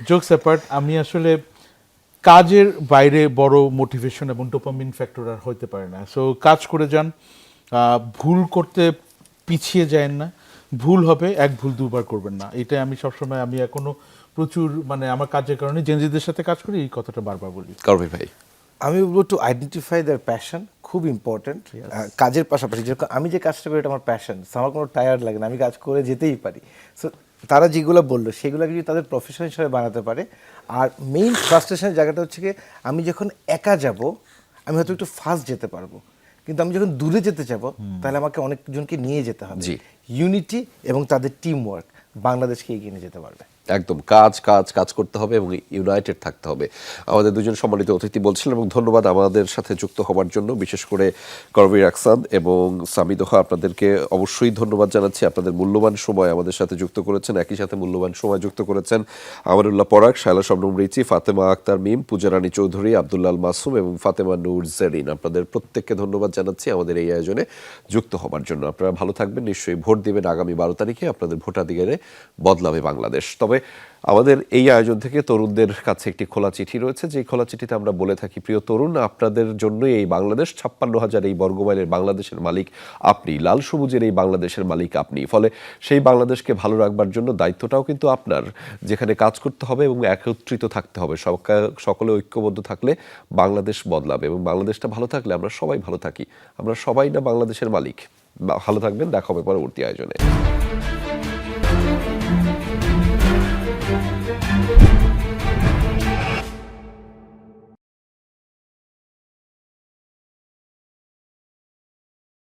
জোকস অ্যাপার্ট, আমি আসলে কাজের বাইরে বড় মোটিভেশন এবং ডোপামিন ফ্যাক্টর আর হইতে পারে না। সো কাজ করে যান, ভুল করতে পিছিয়ে যায় না, ভুল হবে, এক ভুল দুবার করবেন না। এটা আমি সবসময়, আমি এখনো প্রচুর মানে আমার কাজের কারণে জেনজিদের সাথে কাজ করি, এই কথাটা বারবার বলি। করবে ভাই। আমি বলবো টু আইডেন্টিফাই দ্যার প্যাশন, খুব ইম্পর্টেন্ট। কাজের পাশাপাশি যেরকম আমি যে কাজটা করি এটা আমার প্যাশন, আমার কোনো টায়ার্ড লাগে না, আমি কাজ করে যেতেই পারি। সো তারা যেগুলো বললো সেগুলোকে যদি তাদের প্রফেশন হিসেবে বানাতে পারে। আর মেইন ফ্রাস্ট্রেশনের জায়গাটা হচ্ছে কি, আমি যখন একা যাব আমি হয়তো একটু ফাস্ট যেতে পারবো, কিন্তু আমি যখন দূরে যেতে যাব তাহলে আমাকে অনেকজনকে নিয়ে যেতে হবে। জি। ইউনিটি এবং তাদের টিম ওয়ার্ক বাংলাদেশকে এগিয়ে নিয়ে যেতে পারবে। একদম কাজ কাজ কাজ করতে হবে এবং ইউনাইটেড থাকতে হবে। আমাদের দুজন সম্মানিত অতিথি বলছিলেন, এবং ধন্যবাদ আমাদের সাথে যুক্ত হওয়ার জন্য, বিশেষ করে করবীর আকসাদ এবং সামিদোহা, আপনাদেরকে অবশ্যই ধন্যবাদ জানাচ্ছি। আপনাদের মূল্যবান সময় আমাদের সাথে যুক্ত করেছেন, একই সাথে মূল্যবান সময় যুক্ত করেছেন আমানুল্লাহ পরাগ, শায়লা শবনম রিচি, ফাতেমা আক্তার মিম, পূজা রানী চৌধুরী, আব্দুল্লাহ আল মাসুম এবং ফাতেমা নূর জেরিন। আপনাদের প্রত্যেককে ধন্যবাদ জানাচ্ছি আমাদের এই আয়োজনে যুক্ত হওয়ার জন্য। আপনারা ভালো থাকবেন, নিশ্চয়ই ভোট দিবেন আগামী 12 তারিখে। আপনাদের ভোটাধিকারে বদলাবে বাংলাদেশ। তবে আমাদের এই আয়োজন থেকে তরুণদের কাছে একটি খোলা চিঠি রয়েছে, যে খোলা চিঠিতে আমরা বলে থাকি, প্রিয় তরুণ, আপনাদের জন্যই এই বাংলাদেশ, 56,000 এই বর্গমাইলের বাংলাদেশের মালিক আপনি, লাল সবুজের এই বাংলাদেশের মালিক আপনি। ফলে সেই বাংলাদেশকে ভালো রাখবার জন্য দায়িত্বটাও কিন্তু আপনার, যেখানে কাজ করতে হবে এবং একত্রিত থাকতে হবে। সকলে ঐক্যবদ্ধ থাকলে বাংলাদেশ বদলাবে, এবং বাংলাদেশটা ভালো থাকলে আমরা সবাই ভালো থাকি। আমরা সবাই না বাংলাদেশের মালিক। ভালো থাকবেন, দেখা হবে পরবর্তী আয়োজনে।